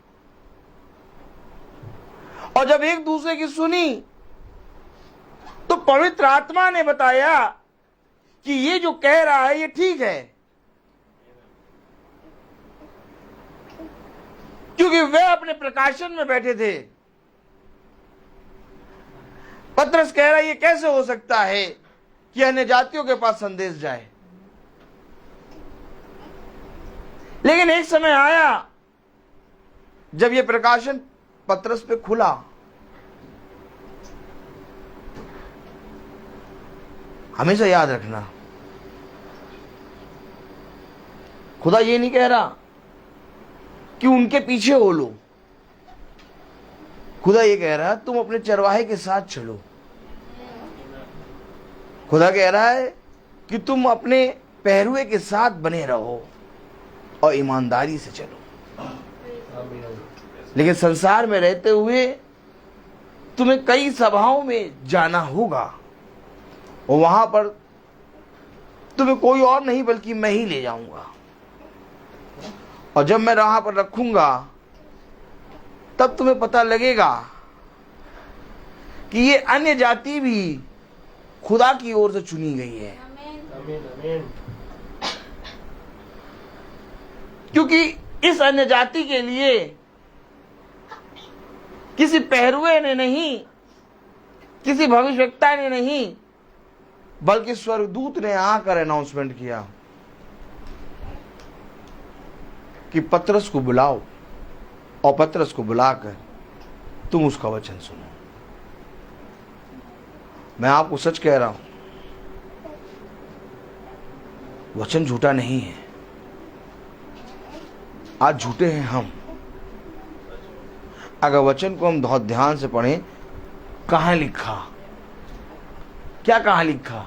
और जब एक दूसरे की सुनी तो पवित्र आत्मा ने बताया कि ये जो कह रहा है ये ठीक है। क्योंकि वे अपने प्रकाशन में बैठे थे। पतरस कह रहा है, ये कैसे हो सकता है कि अन्य जातियों के पास संदेश जाए। लेकिन एक समय आया जब ये प्रकाशन पतरस पे खुला। हमेशा याद रखना, खुदा ये नहीं कह रहा कि उनके पीछे हो लो। खुदा ये कह रहा है तुम अपने चरवाहे के साथ चलो। खुदा कह रहा है कि तुम अपने पहरुए के साथ बने रहो और ईमानदारी से चलो। लेकिन संसार में रहते हुए तुम्हें कई सभाओं में जाना होगा, और वहां पर तुम्हें कोई और नहीं बल्कि मैं ही ले जाऊंगा। और जब मैं राह पर रखूंगा, तब तुम्हें पता लगेगा कि ये अन्य जाति भी खुदा की ओर से चुनी गई है। क्योंकि इस अन्य जाति के लिए किसी पहरुए ने नहीं, किसी भविष्यवक्ता ने नहीं, बल्कि स्वर्गदूत ने आकर अनाउंसमेंट किया कि पतरस को बुलाओ, और पतरस को बुलाकर तुम उसका वचन सुनो। मैं आपको सच कह रहा हूं, वचन झूठा नहीं है। आज झूठे हैं हम। अगर वचन को हम बहुत ध्यान से पढ़ें, कहां लिखा, क्या कहां लिखा,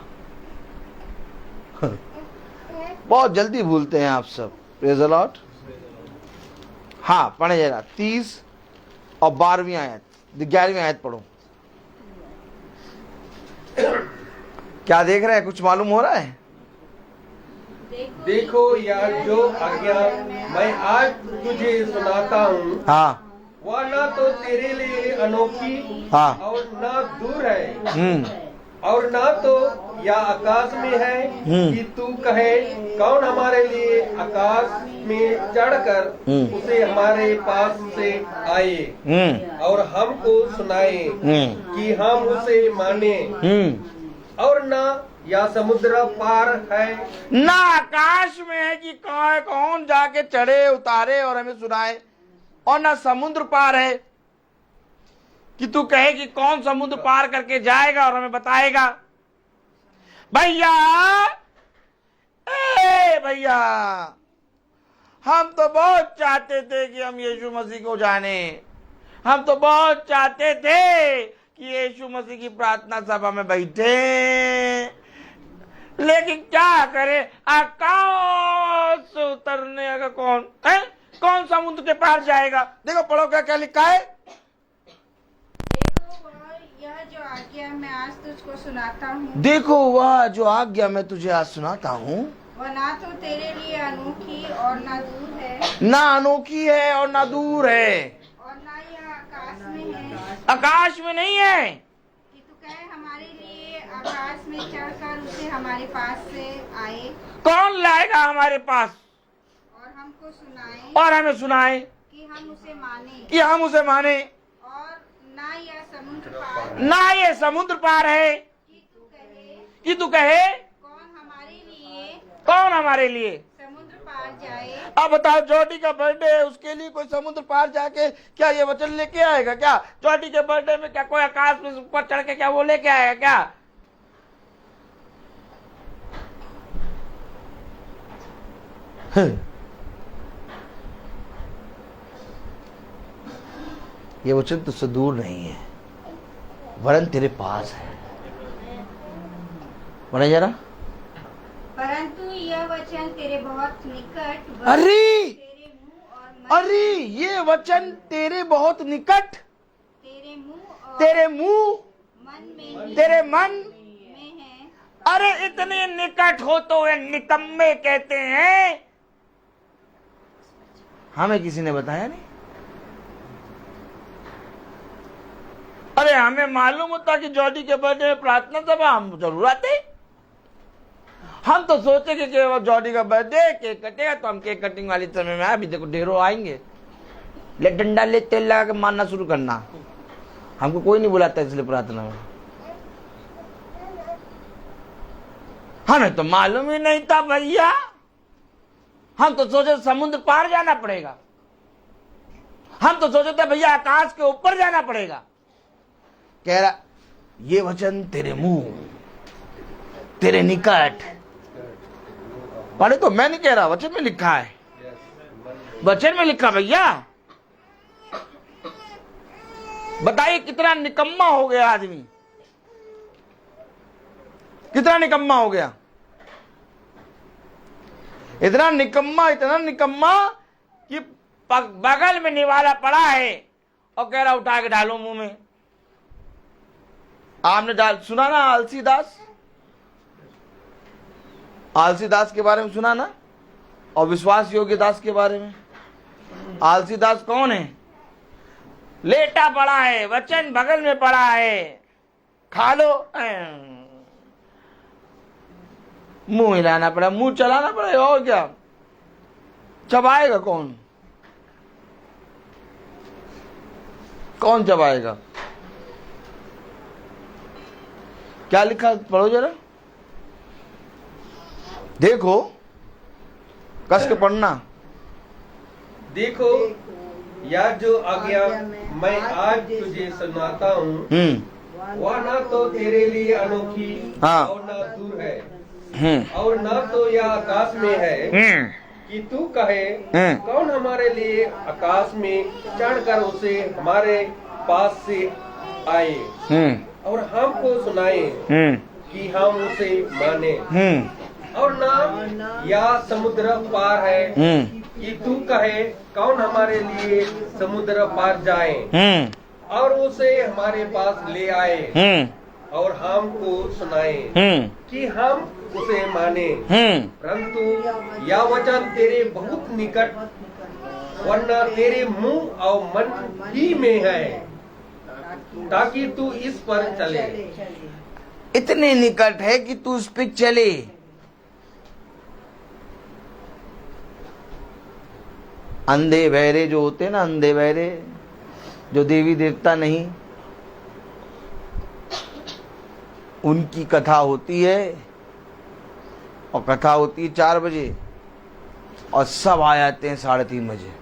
बहुत जल्दी भूलते हैं आप सब। Praise the Lord. हाँ, पढ़े जरा 30 और 12वीं आयत, 11वीं आयत पढ़ो। क्या देख रहे हैं? कुछ मालूम हो रहा है? देखो यह जो आज्ञा मैं आज तुझे सुनाता हूँ, हाँ वह ना तो तेरे लिए अनोखी हाँ और ना दूर है, और ना तो या आकाश में है कि तू कहे कौन हमारे लिए आकाश में चढ़कर उसे हमारे पास से आए और हमको सुनाए कि हम उसे माने। और ना या समुद्र पार है, ना आकाश में है कि कौन जाके चढ़े उतारे और हमें सुनाए, और ना समुद्र पार है कि तू कहे कि कौन समुद्र पार करके जाएगा और हमें बताएगा। भैया भैया, हम तो बहुत चाहते थे कि हम यीशु मसीह को जाने। हम तो बहुत चाहते थे कि यीशु मसीह की प्रार्थना सभा में बैठे, लेकिन क्या करे, आकाश से उतरने का कौन है? कौन समुद्र के पार जाएगा? देखो पढ़ो क्या क्या लिखा है। यह जो आज्ञा मैं आज तुझको सुनाता हूँ, देखो वह जो आज्ञा मैं तुझे आज सुनाता हूँ, वह ना तो तेरे लिए अनोखी और ना दूर है, ना अनोखी है और ना दूर है, और ना यह आकाश में है आकाश में नहीं है कि तू कहे हमारे लिए आकाश में चढ़कर उसे हमारे पास से आए कौन लाएगा हमारे पास और हमको सुनाए और हमें सुनाए कि हम उसे माने। कि हम उसे माने। और ना यह समुद्र पार ना ये समुद्र पार है कि तू कहे कौन हमारे लिए समुद्र पार जाए। अब बताओ, जॉडी का बर्थडे है, उसके लिए कोई समुद्र पार जाके क्या ये वचन लेके आएगा क्या? जॉडी के बर्थडे में क्या कोई आकाश में ऊपर चढ़ के क्या वो लेके आएगा क्या? ये वचन तुझसे दूर नहीं है, वरन तेरे पास है। बने जरा। परंतु यह वचन तेरे बहुत निकट, अरे तेरे मुंह और मन, अरे ये वचन तेरे बहुत निकट, तेरे मुंह और तेरे मुंह, मन में तेरे मन में है। अरे इतने निकट हो तो वे निकम्मे कहते हैं। हमें किसी ने बताया नहीं। अरे हमें मालूम होता कि जॉडी के बर्थडे में प्रार्थना सभा, हम जरूर आते। हम तो सोचे कि जॉडी का बर्थडे केक कटेगा तो हम केक कटिंग वाली समय में अभी देखो ढेरों आएंगे, ले डंडा ले तेल लगा के मारना शुरू करना। हमको कोई नहीं बुलाता इसलिए प्रार्थना में। हमें तो मालूम ही नहीं था भैया। हम तो सोचे समुद्र पार जाना पड़ेगा। हम तो सोचे थे भैया आकाश के ऊपर जाना पड़ेगा। कह रहा ये वचन तेरे मुंह, तेरे निकट। अरे तो मैं नहीं कह रहा, वचन में लिखा है, वचन में लिखा। भैया बताइए कितना निकम्मा हो गया आदमी, कितना निकम्मा हो गया। इतना निकम्मा कि बगल में निवाला पड़ा है और कह रहा उठा के डालो मुंह में। आपने सुना ना आलसी दास के बारे में सुना ना, और विश्वास योग्य दास के बारे में। आलसी दास कौन है? लेटा पड़ा है, वचन बगल में पड़ा है, खा लो, मुंह हिलाना पड़ा, मुंह चलाना पड़ेगा, और क्या चबाएगा कौन? कौन चबाएगा? क्या लिखा पढ़ो जरा, देखो कस के पढ़ना। देखो यह जो आज्ञा मैं आज तुझे सुनाता हूँ, वह ना तो तेरे लिए अनोखी हाँ। और ना दूर है, और ना तो यह आकाश में है कि तू कहे कौन हमारे लिए आकाश में चढ़कर उसे हमारे पास से आए और हमको सुनाए कि हम उसे माने। और ना या समुद्र पार है कि तू कहे कौन हमारे लिए समुद्र पार जाए और उसे हमारे पास ले आए। और हमको सुनाए कि हम उसे माने। परंतु यह वचन तेरे बहुत निकट, वरना तेरे मुंह और मन ही में है, ताकि तू इस पर चले। इतने निकट है कि तू उस पर चले। अंधे बहरे जो होते हैं ना, अंधे बहरे जो देवी देवता नहीं, उनकी कथा होती है, और कथा होती है 4 बजे, और सब आ जाते हैं 3:30 बजे,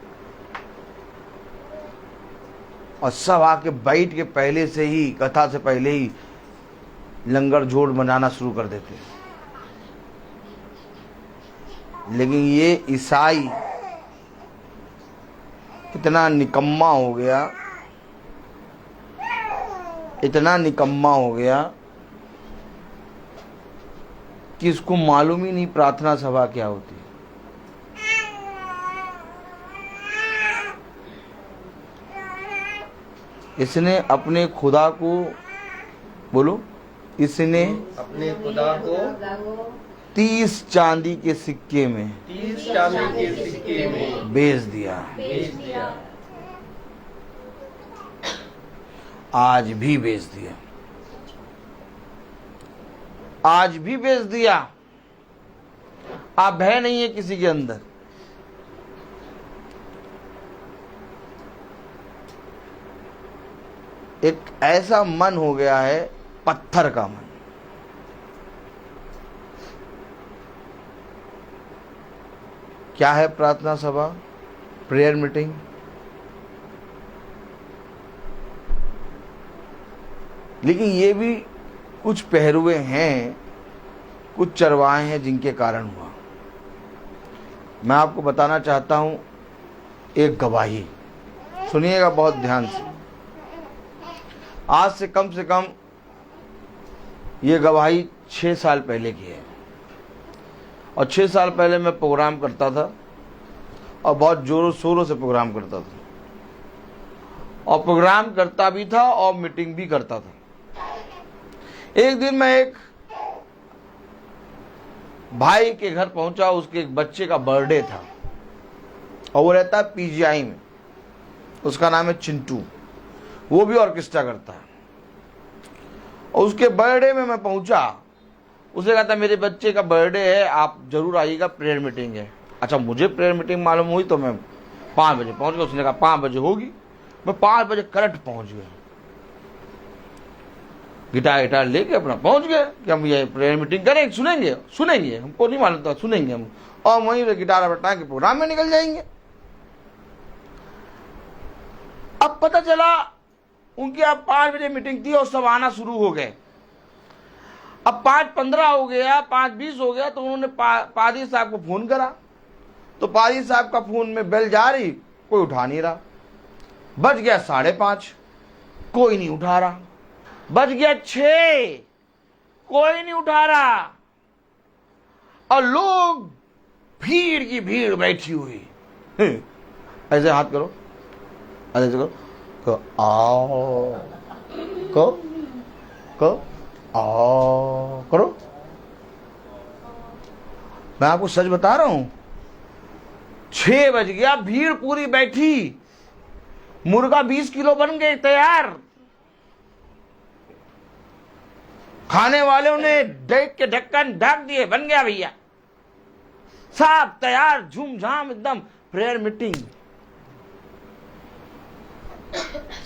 और सब आके बैठ के पहले से ही, कथा से पहले ही लंगर झोड़ बनाना शुरू कर देते हैं। लेकिन ये ईसाई इतना निकम्मा हो गया, इतना निकम्मा हो गया कि इसको मालूम ही नहीं प्रार्थना सभा क्या होती है। इसने अपने खुदा को, बोलो, इसने अपने खुदा को 30 चांदी के सिक्के में 30 चांदी के सिक्के में बेच दिया। आज भी बेच दिया, आज भी बेच दिया। आप भय नहीं है किसी के अंदर। एक ऐसा मन हो गया है, पत्थर का मन। क्या है प्रार्थना सभा, प्रेयर मीटिंग? लेकिन ये भी कुछ पहरुए हैं, कुछ चरवाहे हैं जिनके कारण हुआ। मैं आपको बताना चाहता हूं एक गवाही, सुनिएगा बहुत ध्यान से। आज से कम ये गवाही 6 साल पहले की है, और 6 साल पहले मैं प्रोग्राम करता था, और बहुत जोरों शोरों से प्रोग्राम करता था, और प्रोग्राम करता भी था और मीटिंग भी करता था। एक दिन मैं एक भाई के घर पहुंचा, उसके एक बच्चे का बर्थडे था, और वो रहता है पीजीआई में। उसका नाम है चिंटू, वो भी ऑर्केस्ट्रा करता है। और उसके बर्थडे में मैं पहुंचा, उसे कहा था मेरे बच्चे का बर्थडे है, आप जरूर आइएगा, प्रेयर मीटिंग है। अच्छा, मुझे प्रेयर मीटिंग मालूम हुई तो मैं 5 बजे पहुंच गया। उसने कहा 5 बजे होगी, मैं 5 बजे करेक्ट पहुंच गया, गिटार लेके अपना पहुंच गए कि हम ये प्रेयर मीटिंग करें, सुनेंगे, हमको नहीं मालूम था, सुनेंगे हम, और वहीं पे गिटार बटा के प्रोग्राम में निकल जाएंगे। अब पता चला उनकी अब 5 बजे मीटिंग थी और सब आना शुरू हो गए। अब 5:15 हो गया, 5:20 हो गया, तो उन्होंने पादरी साहब को फोन करा। तो पादरी साहब का फोन में बेल जा रही, कोई उठा नहीं रहा। बज गया 5:30, कोई नहीं उठा रहा। बज गया 6, कोई नहीं उठा रहा। और लोग भीड़ की भीड़ बैठी हुई। ऐसे हाथ करो, ऐसे करो, आओ, को आओ करो। मैं आपको सच बता रहा हूं, 6 बज गया, भीड़ पूरी बैठी, मुर्गा 20 किलो बन गए तैयार। खाने वालों ने देख के ढक्कन ढक दिए, बन गया भैया, सब तैयार, झूमझाम एकदम, प्रेयर मीटिंग।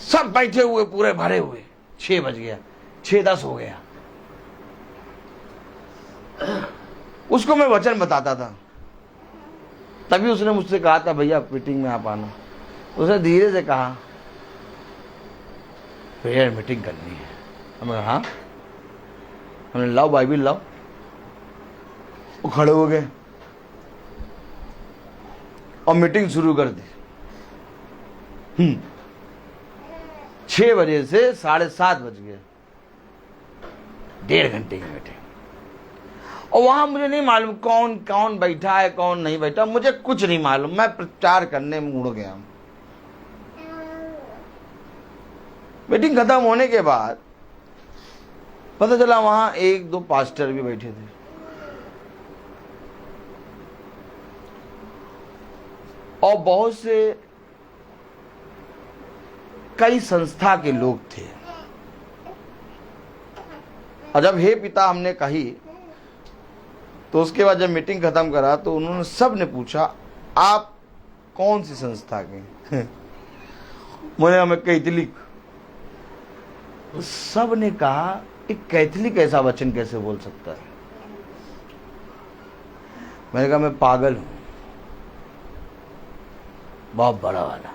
सब बैठे हुए, पूरे भरे हुए। 6 बज गया, 6:10 हो गया। उसको मैं वचन बताता था, तभी उसने मुझसे कहा था भैया मीटिंग में आप आना। उसने धीरे से कहा प्रेयर मीटिंग करनी है। हमने कहा हाँ। हमने लाओ बाइबिल लाओ। वो खड़े हो गए और मीटिंग शुरू कर दी। 6 बजे से 7:30 बज गए, 1.5 घंटे की मीटिंग। और वहां मुझे नहीं मालूम कौन कौन बैठा है, कौन नहीं बैठा, मुझे कुछ नहीं मालूम। मैं प्रचार करने में उड़ गया। मीटिंग खत्म होने के बाद पता चला वहां एक दो पास्टर भी बैठे थे। और बहुत से कई संस्था के लोग थे। और जब हे पिता हमने कही तो उसके बाद जब मीटिंग खत्म करा तो उन्होंने सब ने पूछा आप कौन सी संस्था के? मैंने हमें कैथलिक। तो सब ने कहा एक कैथलिक ऐसा वचन कैसे बोल सकता है? मैंने कहा मैं पागल हूं, बहुत बड़ा वाला।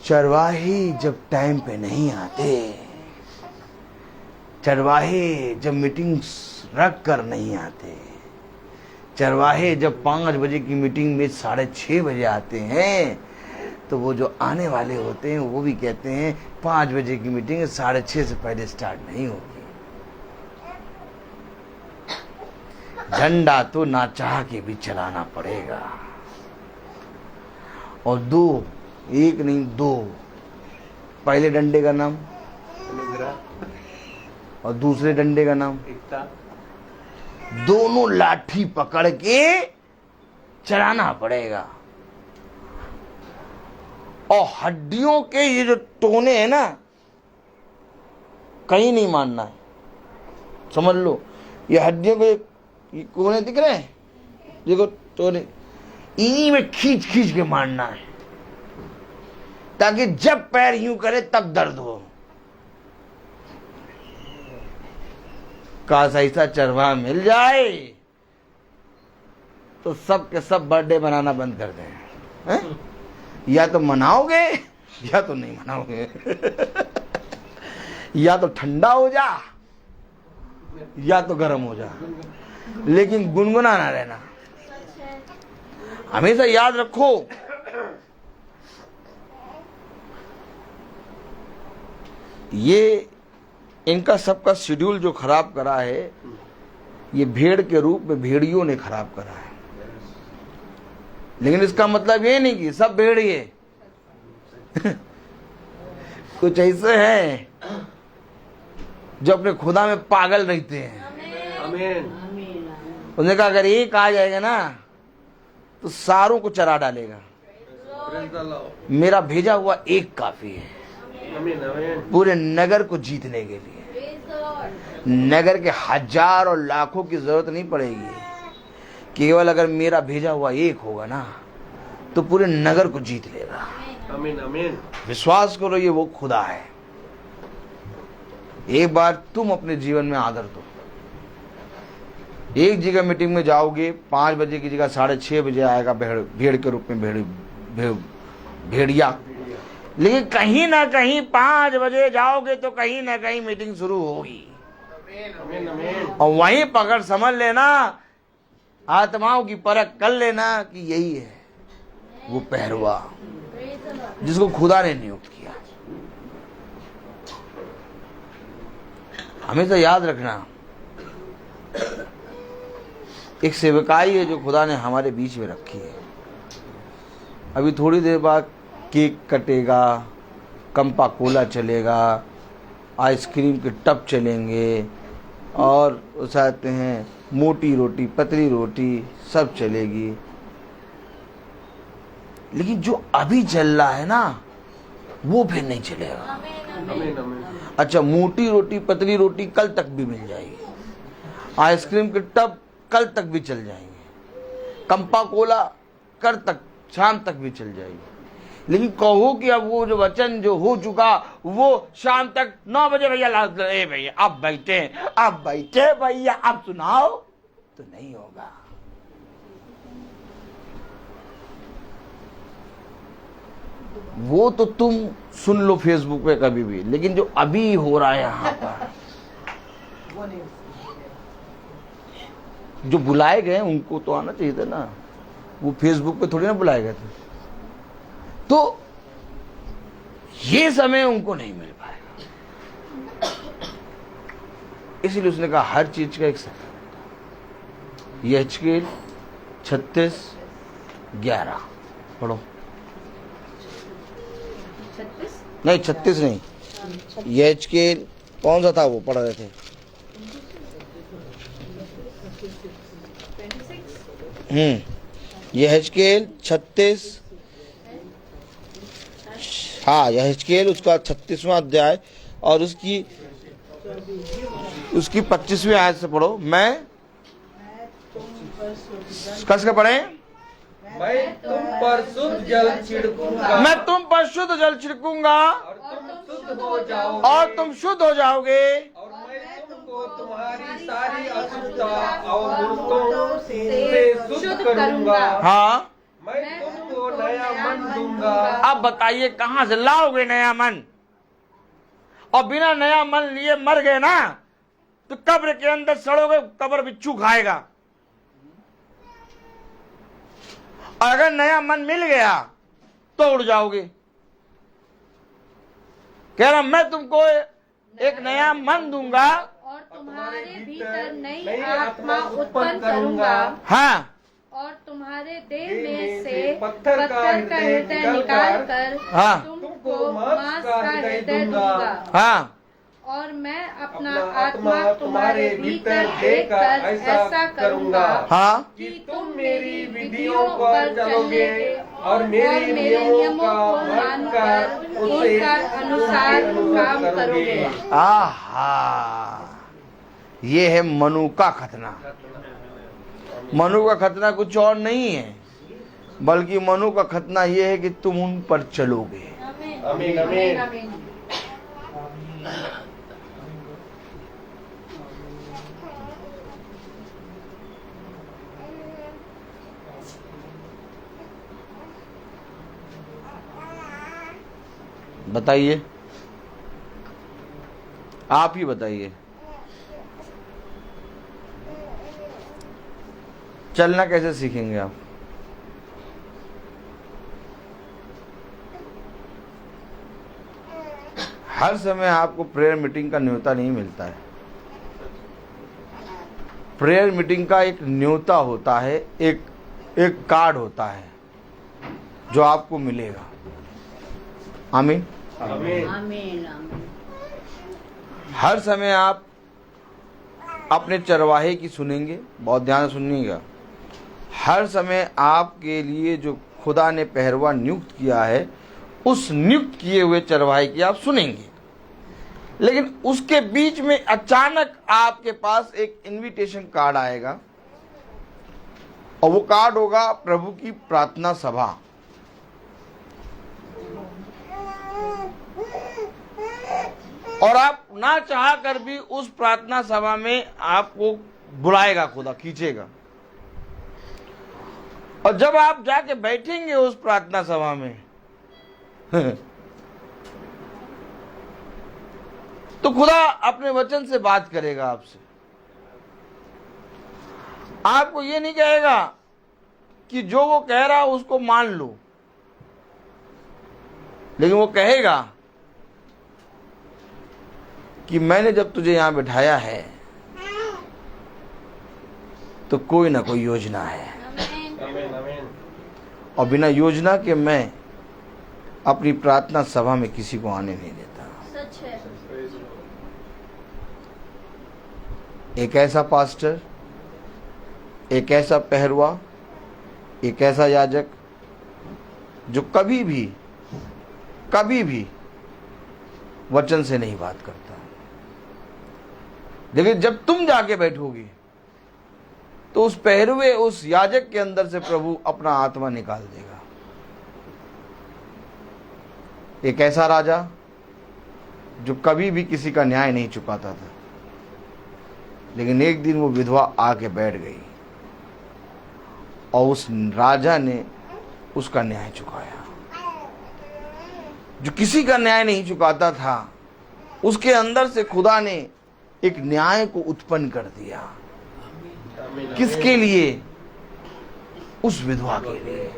चरवाहे जब टाइम पे नहीं आते, चरवाहे जब मीटिंग्स रख कर नहीं आते, चरवाहे जब 5 बजे की मीटिंग में 6:30 बजे आते हैं, तो वो जो आने वाले होते हैं वो भी कहते हैं 5 बजे की मीटिंग 6:30 से पहले स्टार्ट नहीं होगी। झंडा तो ना चाह के भी चलाना पड़ेगा। और 2, 1 नहीं 2, पहले डंडे का नाम और दूसरे डंडे का नाम एकता। दोनों लाठी पकड़ के चलाना पड़ेगा। और हड्डियों के ये जो टोने हैं ना, कहीं नहीं मानना है। समझ लो, ये हड्डियों के ये कोने दिख रहे हैं, देखो टोने, इन्हीं में खींच खींच के मारना है, ताकि जब पैर यूं करे तब दर्द हो। काश ऐसा चरवाहा मिल जाए तो सब के सब बर्थडे मनाना बंद कर दें। हैं? या तो मनाओगे या तो नहीं मनाओगे। या तो ठंडा हो जा या तो गर्म हो जा, लेकिन गुनगुनाना रहना। हमेशा याद रखो, ये इनका सबका शेड्यूल जो खराब करा है, ये भेड़ के रूप में भेड़ियों ने खराब करा है। लेकिन इसका मतलब ये नहीं कि सब भेड़ ही है। कुछ ऐसे हैं जो अपने खुदा में पागल रहते हैं। उन्होंने कहा अगर एक आ जाएगा ना तो सारों को चरा डालेगा। मेरा भेजा हुआ एक काफी है पूरे नगर को जीतने के लिए। नगर के 1000 और लाखों की जरूरत नहीं पड़ेगी, केवल अगर मेरा भेजा हुआ एक होगा ना तो पूरे नगर को जीत लेगा। विश्वास करो, ये वो खुदा है। एक बार तुम अपने जीवन में आदर दो। एक जगह मीटिंग में जाओगे, 5 बजे की जगह 6:30 बजे आएगा भेड़ के रूप में भेड़िया। लेकिन कहीं ना कहीं 5 बजे जाओगे तो कहीं ना कहीं मीटिंग शुरू होगी। और वहीं पकड़ समझ लेना, आत्माओं की परख कर लेना कि यही है वो पहरुआ जिसको खुदा ने नियुक्त किया। हमेशा याद रखना, एक सेवकाई है जो खुदा ने हमारे बीच में रखी है। अभी थोड़ी देर बाद केक कटेगा, कंपा कोला चलेगा, आइसक्रीम के टब चलेंगे, और उसाते हैं मोटी रोटी पतली रोटी सब चलेगी। लेकिन जो अभी चल रहा है ना वो फिर नहीं चलेगा। अच्छा, मोटी रोटी पतली रोटी कल तक भी मिल जाएगी, आइसक्रीम के टब कल तक भी चल जाएंगे, कंपा कोला कल तक शाम तक भी चल जाएगी। लेकिन कहो कि अब वो जो वचन जो हो चुका वो शाम तक 9 बजे भैया भैया अब बैठे भैया अब सुनाओ, तो नहीं होगा। वो तो तुम सुन लो फेसबुक पे कभी भी, लेकिन जो अभी हो रहा है यहाँ पर, जो बुलाए गए उनको तो आना चाहिए था ना। वो फेसबुक पे थोड़ी ना बुलाए गए थे, तो ये समय उनको नहीं मिल पाएगा। इसलिए उसने कहा हर चीज का एक समय। यहेजकेल 36:11 पढ़ो। नहीं 36 नहीं, यहेजकेल कौन सा था वो पढ़ रहे थे? यहेजकेल 36, हाँ यहेजकेल उसका 36वां अध्याय और उसकी 25वीं आयत से पढ़ो। मैं कस के पढ़े? मैं तुम पर शुद्ध जल छिड़कूंगा मैं तुम पर शुद्ध जल छिड़कूंगा और तुम शुद्ध हो जाओगे और तुम शुद्ध हो जाओगे और मैं तुमको तुम्हारी सारी अशुद्धता और मूर्तों से शुद्ध करूंगा। हाँ। मैं तुमको नया मन दूंगा। अब बताइए कहां से लाओगे नया मन? और बिना नया मन लिए मर गए ना तो कब्र के अंदर सड़ोगे, कब्र बिच्छू खाएगा। और अगर नया मन मिल गया तो उड़ जाओगे। कह रहा मैं तुमको एक नया मन दूंगा और तुम्हारे भीतर नई आत्मा उत्पन्न करूंगा हाँ, और तुम्हारे देह में से पत्थर का हृदय निकाल कर हाँ, तुमको मांस का हृदय दूंगा। हाँ। और मैं अपना आत्मा तुम्हारे भीतर देकर ऐसा करूंगा हाँ, कि तुम मेरी विधियों पर चलोगे और मेरे नियमों को मानकर उनका अनुसार काम करोगे। आहा, ये है मनु का खतना। मनु का खतना कुछ और नहीं है, बल्कि मनु का खतना ये है कि तुम उन पर चलोगे। आमीन आमीन। बताइए, आप ही बताइए, चलना कैसे सीखेंगे आप? हर समय आपको प्रेयर मीटिंग का न्योता नहीं मिलता है। प्रेयर मीटिंग का एक न्योता होता है, एक कार्ड होता है जो आपको मिलेगा। आमीन आमीन। आमीन आमीन। हर समय आप अपने चरवाहे की सुनेंगे, बहुत ध्यान से सुनिएगा। हर समय आपके लिए जो खुदा ने पहरवा नियुक्त किया है, उस नियुक्त किए हुए चरवाहे की आप सुनेंगे। लेकिन उसके बीच में अचानक आपके पास एक इनविटेशन कार्ड आएगा और वो कार्ड होगा प्रभु की प्रार्थना सभा। और आप ना चाह कर भी उस प्रार्थना सभा में आपको बुलाएगा, खुदा खींचेगा। और जब आप जाके बैठेंगे उस प्रार्थना सभा में तो खुदा अपने वचन से बात करेगा आपसे। आपको ये नहीं कहेगा कि जो वो कह रहा उसको मान लो, लेकिन वो कहेगा कि मैंने जब तुझे यहां बिठाया है तो कोई ना कोई योजना है, आमीन आमीन। और बिना योजना के मैं अपनी प्रार्थना सभा में किसी को आने नहीं देता। सच है। एक ऐसा पास्टर, एक ऐसा पहरवा, एक ऐसा याजक जो कभी भी वचन से नहीं बात करता, लेकिन जब तुम जाके बैठोगे तो उस पहरुए, उस याजक के अंदर से प्रभु अपना आत्मा निकाल देगा। एक ऐसा राजा जो कभी भी किसी का न्याय नहीं चुकाता था, लेकिन एक दिन वो विधवा आके बैठ गई और उस राजा ने उसका न्याय चुकाया। जो किसी का न्याय नहीं चुकाता था, उसके अंदर से खुदा ने एक न्याय को उत्पन्न कर दिया। किसके लिए? उस विधवा के लिए।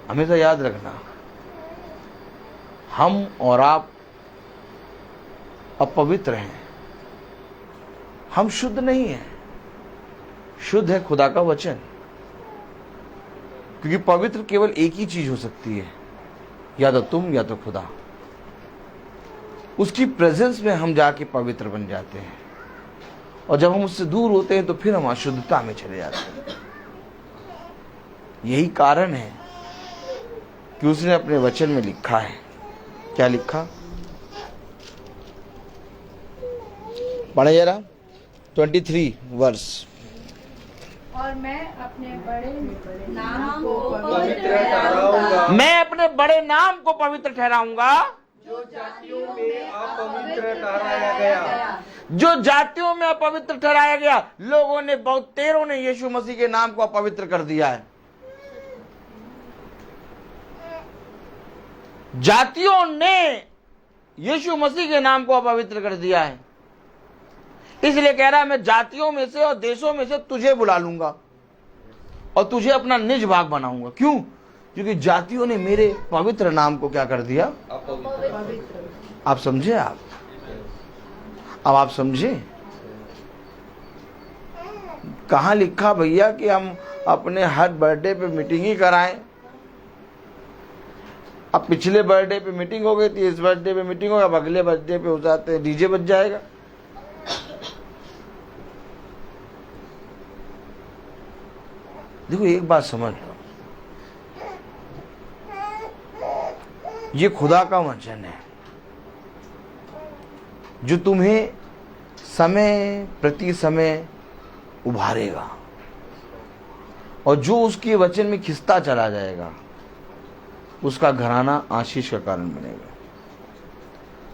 हमेशा याद रखना, हम और आप अपवित्र हैं, हम शुद्ध नहीं हैं। शुद्ध है खुदा का वचन, क्योंकि पवित्र केवल एक ही चीज हो सकती है, या तो तुम या तो खुदा। उसकी प्रेजेंस में हम जाके पवित्र बन जाते हैं, और जब हम उससे दूर होते हैं तो फिर हम अशुद्धता में चले जाते हैं। यही कारण है कि उसने अपने वचन में लिखा है। क्या लिखा? पढ़े जरा 23 वर्ष। और मैं अपने बड़े नाम को पवित्र ठहराऊंगा, मैं अपने बड़े नाम को पवित्र ठहराऊंगा जो जातियों में अपवित्र ठहराया गया। जो जातियों में अपवित्र ठहराया गया। लोगों ने, बहुत तेरों ने यीशु मसीह के नाम को अपवित्र कर दिया है। जातियों ने यीशु मसीह के नाम को अपवित्र कर दिया है। इसलिए कह रहा है मैं जातियों में से और देशों में से तुझे बुला लूंगा और तुझे अपना निज भाग बनाऊंगा। क्यों? क्योंकि जातियों ने मेरे पवित्र नाम को क्या कर दिया? आप समझे? अब आप समझे? कहां लिखा भैया कि हम अपने हर बर्थडे पे मीटिंग ही कराएं? अब पिछले बर्थडे पे मीटिंग हो गई थी, इस बर्थडे पे मीटिंग होगा, अब अगले बर्थडे पे हो जाते हैं डीजे बज जाएगा। देखो एक बात समझ लो, ये खुदा का वचन है जो तुम्हें समय प्रति समय उभारेगा, और जो उसके वचन में खिसता चला जाएगा उसका घराना आशीष का कारण बनेगा।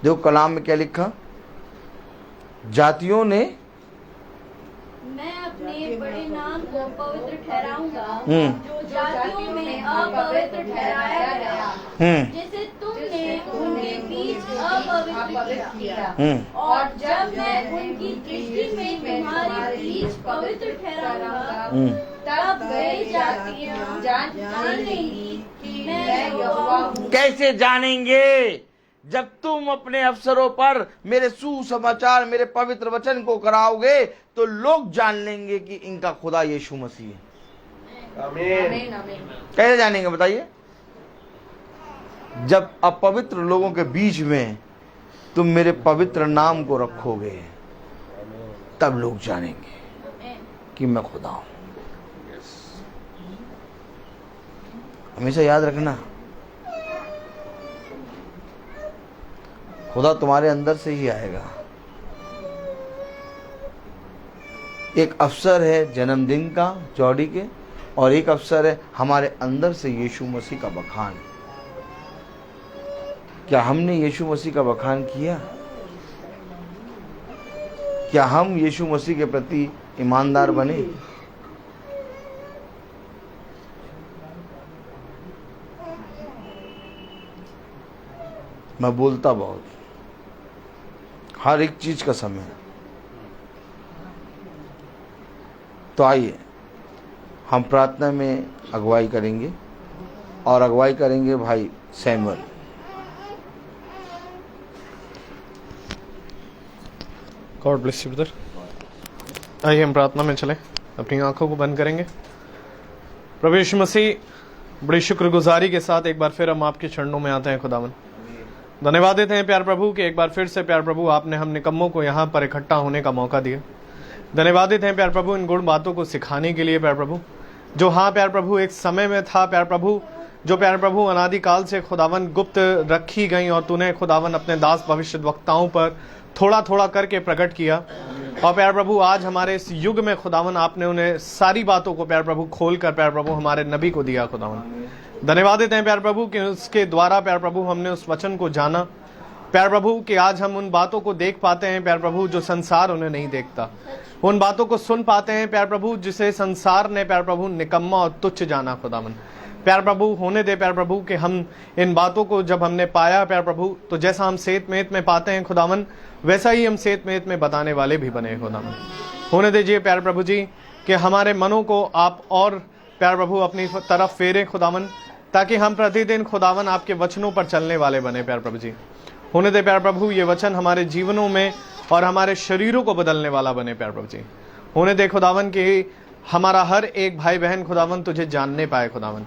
देखो कलाम में क्या लिखा? जातियों ने मैं अपने बड़े नाम को पवित्र ठहराऊंगा जो जातियों में अपवित्र ठहराया गया, जैसे तुमने उनके बीच अपवित्र किया। और जब मैं उनकी दृष्टि में तुम्हारे बीच पवित्र ठहराऊंगा, तब वे जातियां जानेंगी कि मैं यहोवा हूँ। कैसे जानेंगे? जब तुम अपने अवसरों पर मेरे सुसमाचार, मेरे पवित्र वचन को कराओगे तो लोग जान लेंगे कि इनका खुदा यीशु मसीह है। आमीन। कैसे जानेंगे बताइए? जब अपवित्र लोगों के बीच में तुम मेरे पवित्र नाम को रखोगे तब लोग जानेंगे कि मैं खुदा हूं। हमेशा याद रखना, खुदा तुम्हारे अंदर से ही आएगा। एक अवसर है जन्मदिन का जॉडी के, और एक अवसर है हमारे अंदर से यीशु मसीह का बखान। क्या हमने यीशु मसीह का बखान किया? क्या हम यीशु मसीह के प्रति ईमानदार बने? मैं बोलता बहुत, हर एक चीज का समय है। तो आइए हम प्रार्थना में अगुवाई करेंगे, और अगुवाई करेंगे भाई Samuel. God bless you brother. आइए हम प्रार्थना में चलें, अपनी आंखों को बंद करेंगे। प्रभु यीशु मसीह, बड़ी शुक्रगुजारी के साथ एक बार फिर हम आपके चरणों में आते हैं खुदावन। धन्यवाद देते हैं प्यार प्रभु कि एक बार फिर से प्यार प्रभु आपने हम निकम्मों को यहाँ पर इकट्ठा होने का मौका दिया। धन्यवाद देते हैं प्यार प्रभु इन गुण बातों को सिखाने के लिए प्यार प्रभु, जो हाँ प्यार प्रभु एक समय में था प्यार प्रभु, जो प्यार प्रभु अनादिकाल से खुदावन गुप्त रखी गई, और तूने खुदावन अपने दास भविष्यद्वक्ताओं पर थोड़ा थोड़ा करके प्रकट किया। और प्यार प्रभु आज हमारे इस युग में खुदावन आपने उन्हें सारी बातों को प्यार प्रभु खोल कर प्यार प्रभु हमारे नबी को दिया खुदावन। धन्यवाद देते हैं प्यार प्रभु कि उसके द्वारा प्यार प्रभु हमने उस वचन को जाना प्यार प्रभु, कि आज हम उन बातों को देख पाते हैं प्यार प्रभु जो संसार उन्हें नहीं देखता, उन बातों को सुन पाते हैं प्यार प्रभु जिसे संसार ने प्यार प्रभु निकम्मा और तुच्छ जाना खुदावन। प्यार प्रभु होने दे प्यार प्रभु कि हम इन बातों को जब हमने पाया प्यार प्रभु, तो जैसा हम सेत मेत में पाते हैं खुदावन, वैसा ही हम सेत मेत में बताने वाले भी बने खुदावन। होने दीजिए प्यार प्रभु जी कि हमारे मनों को आप और प्यार प्रभु अपनी तरफ फेरे खुदावन, ताकि हम प्रतिदिन खुदावन आपके वचनों पर चलने वाले बने प्यार प्रभु जी। होने दे प्यार प्रभु ये वचन हमारे जीवनों में और हमारे शरीरों को बदलने वाला बने प्यार प्रभु जी। होने दे खुदावन कि हमारा हर एक भाई बहन खुदावन तुझे जानने पाए खुदावन,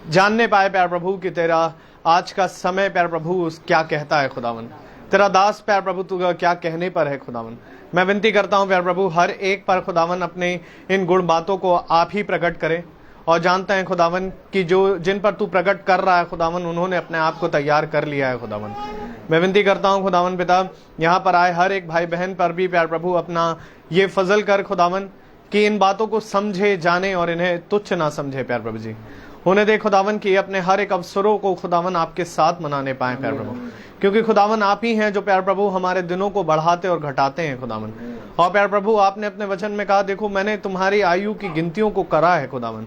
जानने पाए प्यार प्रभु कि तेरा आज का समय प्यार प्रभु उस क्या कहता है खुदावन। तेरा दास प्यार प्रभु तू क्या कहने पर है खुदावन। मैं विनती करता हूँ प्यार प्रभु हर एक पर खुदावन अपने इन गुण बातों को आप ही प्रकट करे, और जानते हैं खुदावन कि जो जिन पर तू प्रकट कर रहा है खुदावन उन्होंने अपने आप को तैयार कर लिया है खुदावन। मैं विनती करता हूँ खुदावन पिता यहाँ पर आए हर एक भाई बहन पर भी प्यार प्रभु अपना ये फजल कर खुदावन कि इन बातों को समझे जाने और इन्हें तुच्छ ना समझे प्यार प्रभु जी। होने दे खुदावन कि अपने हर एक अवसरों को खुदावन आपके साथ मनाने पाए प्यार प्रभु, क्योंकि खुदावन आप ही हैं जो प्यार प्रभु हमारे दिनों को बढ़ाते और घटाते हैं खुदावन। और प्यार प्रभु आपने अपने वचन में कहा देखो मैंने तुम्हारी आयु की गिनतियों को करा है खुदावन,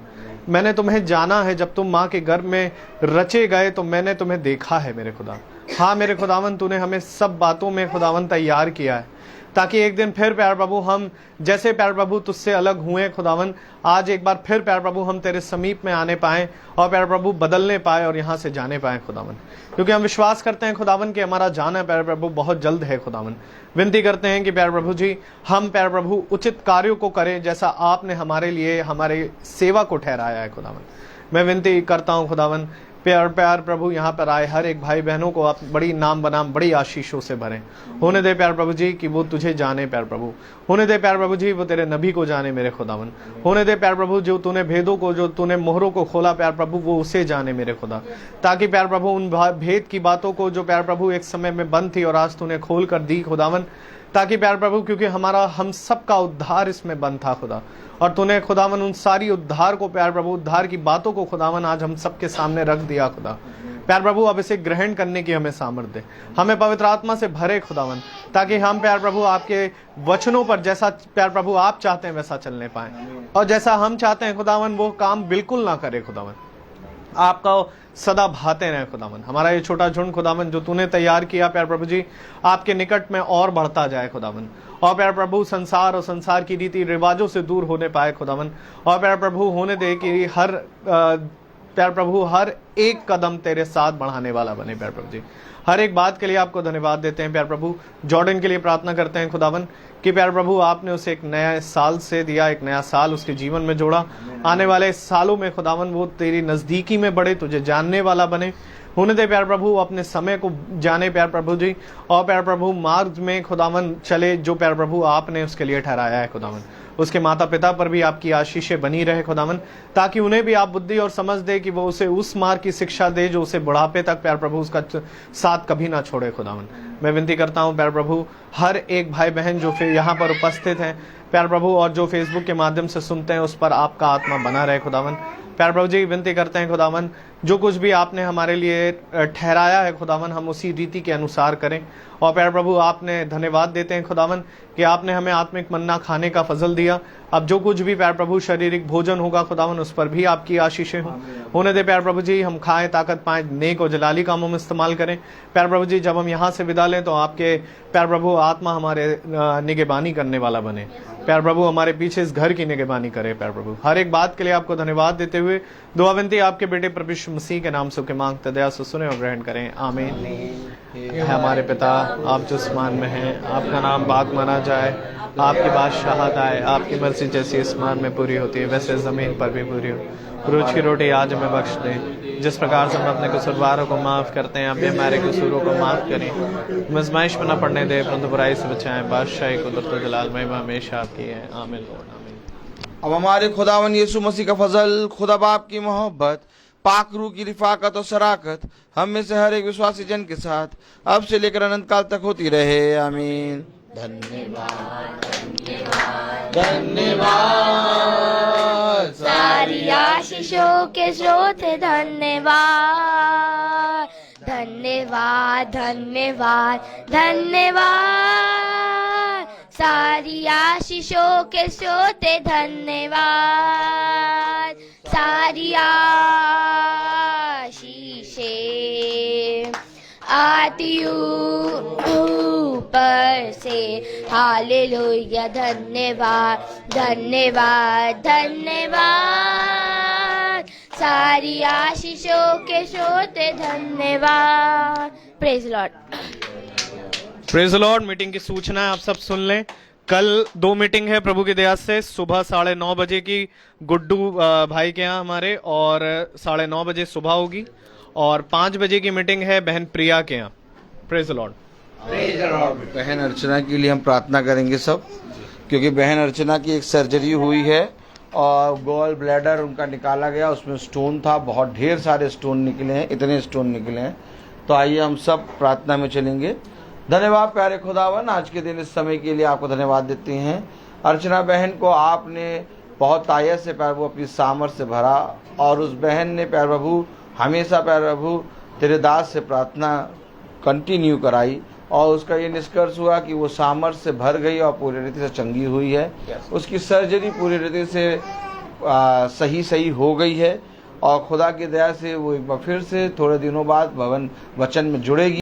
मैंने तुम्हें जाना है, जब तुम माँ के गर्भ में रचे गए तो मैंने तुम्हें देखा है मेरे खुदा। हाँ मेरे खुदावन तूने हमें सब बातों में खुदावन तैयार किया है ताकि एक दिन फिर प्यार प्रभु हम जैसे प्यार प्रभु तुझसे अलग हुए खुदावन, आज एक बार फिर प्यार प्रभु हम तेरे समीप में आने पाएं और प्यार प्रभु बदलने पाए और यहाँ से जाने पाएं खुदावन, क्योंकि हम विश्वास करते हैं खुदावन कि हमारा जाना प्यार प्रभु बहुत जल्द है खुदावन। विनती करते हैं कि प्यार प्रभु जी हम प्यार प्रभु उचित कार्यों को करें जैसा आपने हमारे लिए हमारे सेवा को ठहराया है खुदावन। मैं विनती करता हूँ खुदावन प्यार प्यार प्रभु यहाँ पर आए हर एक भाई बहनों को आप बड़ी नाम बनाम बड़ी आशीषों से भरें। होने दे प्यार प्रभु जी कि वो तुझे जाने प्यार प्रभु, होने दे प्यार प्रभु जी वो तेरे नबी को जाने मेरे खुदावन। होने दे प्यार प्रभु जो तूने भेदों को जो तूने मोहरों को खोला प्यार प्रभु वो उसे जाने मेरे खुदा, ताकि प्यार प्रभु उन भेद की बातों को जो प्यार प्रभु एक समय में बंद थी और आज तूने खोल कर दी खुदावन, ताकि प्यार प्रभु क्योंकि हमारा हम सबका उद्धार इसमें बंद था खुदा, और तूने खुदावन उन सारी उद्धार को प्यार प्रभु उद्धार की बातों को खुदावन आज हम सबके सामने रख दिया खुदा। प्यार प्रभु अब इसे ग्रहण करने की हमें सामर्थ्य दे, हमें पवित्र आत्मा से भरे खुदावन, ताकि हम प्यार प्रभु आपके वचनों पर जैसा प्यार प्रभु आप चाहते हैं वैसा चलने पाए, और जैसा हम चाहते हैं खुदावन वो काम बिल्कुल ना करे खुदावन, आपका सदा भाते रहे खुदावन। हमारा ये छोटा झुंड खुदावन जो तूने तैयार किया प्यार प्रभु जी आपके निकट में और बढ़ता जाए खुदावन, और प्यार प्रभु संसार और संसार की रीति रिवाजों से दूर होने पाए खुदावन, और प्यार प्रभु होने दे कि प्यार प्रभु हर एक कदम तेरे साथ बढ़ाने वाला बने प्यार प्रभु जी। हर एक बात के लिए आपको धन्यवाद देते हैं प्यार प्रभु। जॉर्डन के लिए प्रार्थना करते हैं खुदावन कि प्यार प्रभु आपने उसे एक नया साल से दिया, एक नया साल उसके जीवन में जोड़ा, आने वाले सालों में खुदावन वो तेरी नजदीकी में बढ़े, तुझे जानने वाला बने। होने दे प्यार प्रभु अपने समय को जाने प्यार प्रभु जी, और प्यार प्रभु मार्ग में खुदावन चले जो प्यार प्रभु आपने उसके लिए ठहराया है खुदावन। उसके माता पिता पर भी आपकी आशीषें बनी रहे खुदावन, ताकि उन्हें भी आप बुद्धि और समझ दे कि वो उसे उस मार्ग की शिक्षा दे जो उसे बुढ़ापे तक प्यार प्रभु उसका साथ कभी ना छोड़े खुदावन। मैं विनती करता हूँ प्यार प्रभु हर एक भाई बहन जो फिर यहाँ पर उपस्थित हैं प्यार प्रभु और जो फेसबुक के माध्यम से सुनते हैं उस पर आपका आत्मा बना रहे खुदावन। प्यार प्रभु जी विनती करते हैं खुदावन जो कुछ भी आपने हमारे लिए ठहराया है खुदावन हम उसी रीति के अनुसार करें, और प्यार प्रभु आपने धन्यवाद देते हैं खुदावन कि आपने हमें आत्मिक मन्ना खाने का फजल दिया। अब जो कुछ भी प्यार प्रभु शारीरिक भोजन होगा खुदावन उस पर भी आपकी आशीषें हों। होने दे प्यार प्रभु जी हम खाएं, ताकत पाएं, नेक और जलाली कामों में इस्तेमाल करें प्यार प्रभु जी। जब हम यहाँ से विदा लें तो आपके प्यार प्रभु आत्मा हमारे निगहबानी करने वाला बने प्यार प्रभु, हमारे पीछे इस घर की निगहबानी करे प्यार प्रभु। हर एक बात के लिए आपको धन्यवाद देते हुए दुआ विनती आपके बेटे प्रभु यीशु मसीह के नाम से के मांगते दया से सुने और ग्रहण करें, आमीन। हमारे पिता आप जो आसमान में हैं, आपका नाम पाक माना जाए, आपकी बादशाहत आए, आपकी मर्जी जैसी आसमान में पूरी होती है वैसे जमीन पर भी पूरी हो। रोज की रोटी आज हमें बख्श दें, जिस प्रकार से हम अपने कसूरवारों को माफ करते हैं, अभी हमारे कसूरों को माफ करें, मजमाइश में न पड़ने दे परंतु बुराई से बचाएं। बादशाही कुदरत जलाल महिमा हमेशा आपकी है, आमीन। अब हमारे खुदावन यीशु मसीह का फजल, खुदा बाप की मोहब्बत, पाक रूह की रिफाकत और शराकत हम में से हर एक विश्वासी जन के साथ अब से लेकर अनंत काल तक होती रहे, आमीन। धन्यवाद धन्यवाद धन्यवाद सारी आशीषों के स्रोत धन्यवाद धन्यवाद धन्यवाद धन्यवाद सारी आशीषों के स्रोत धन्यवाद सारी आशीषें आती ऊपर से हालेलुया धन्यवाद धन्यवाद धन्यवाद सारी आशीषों के स्रोत धन्यवाद। Praise Lord. Praise Lord. Meeting की सूचना है, आप सब सुन लें। कल 2 मीटिंग है प्रभु की दया से, सुबह 9:30 बजे की गुड्डू भाई के यहाँ हमारे, और 9:30 बजे सुबह होगी, और 5 बजे की मीटिंग है बहन प्रिया के यहाँ। Praise the Lord. बहन अर्चना के लिए हम प्रार्थना करेंगे सब, क्योंकि बहन अर्चना की एक सर्जरी हुई है और गॉल ब्लैडर उनका निकाला गया, उसमें स्टोन था, बहुत ढेर सारे स्टोन निकले हैं, इतने स्टोन निकले हैं। तो आइए हम सब प्रार्थना में चलेंगे। धन्यवाद प्यारे खुदावन, आज के दिन इस समय के लिए आपको धन्यवाद देते हैं। अर्चना बहन को आपने बहुत आयत से प्यार प्रभु अपनी सामर्थ्य से भरा, और उस बहन ने प्यार प्रभु हमेशा प्यार प्रभु तेरे दास से प्रार्थना कंटिन्यू कराई, और उसका ये निष्कर्ष हुआ कि वो सामर्थ्य से भर गई और पूरी रीति से चंगी हुई है। उसकी सर्जरी पूरी रीति से सही हो गई है, और खुदा की दया से वो एक बार फिर से थोड़े दिनों बाद भवन वचन में जुड़ेगी।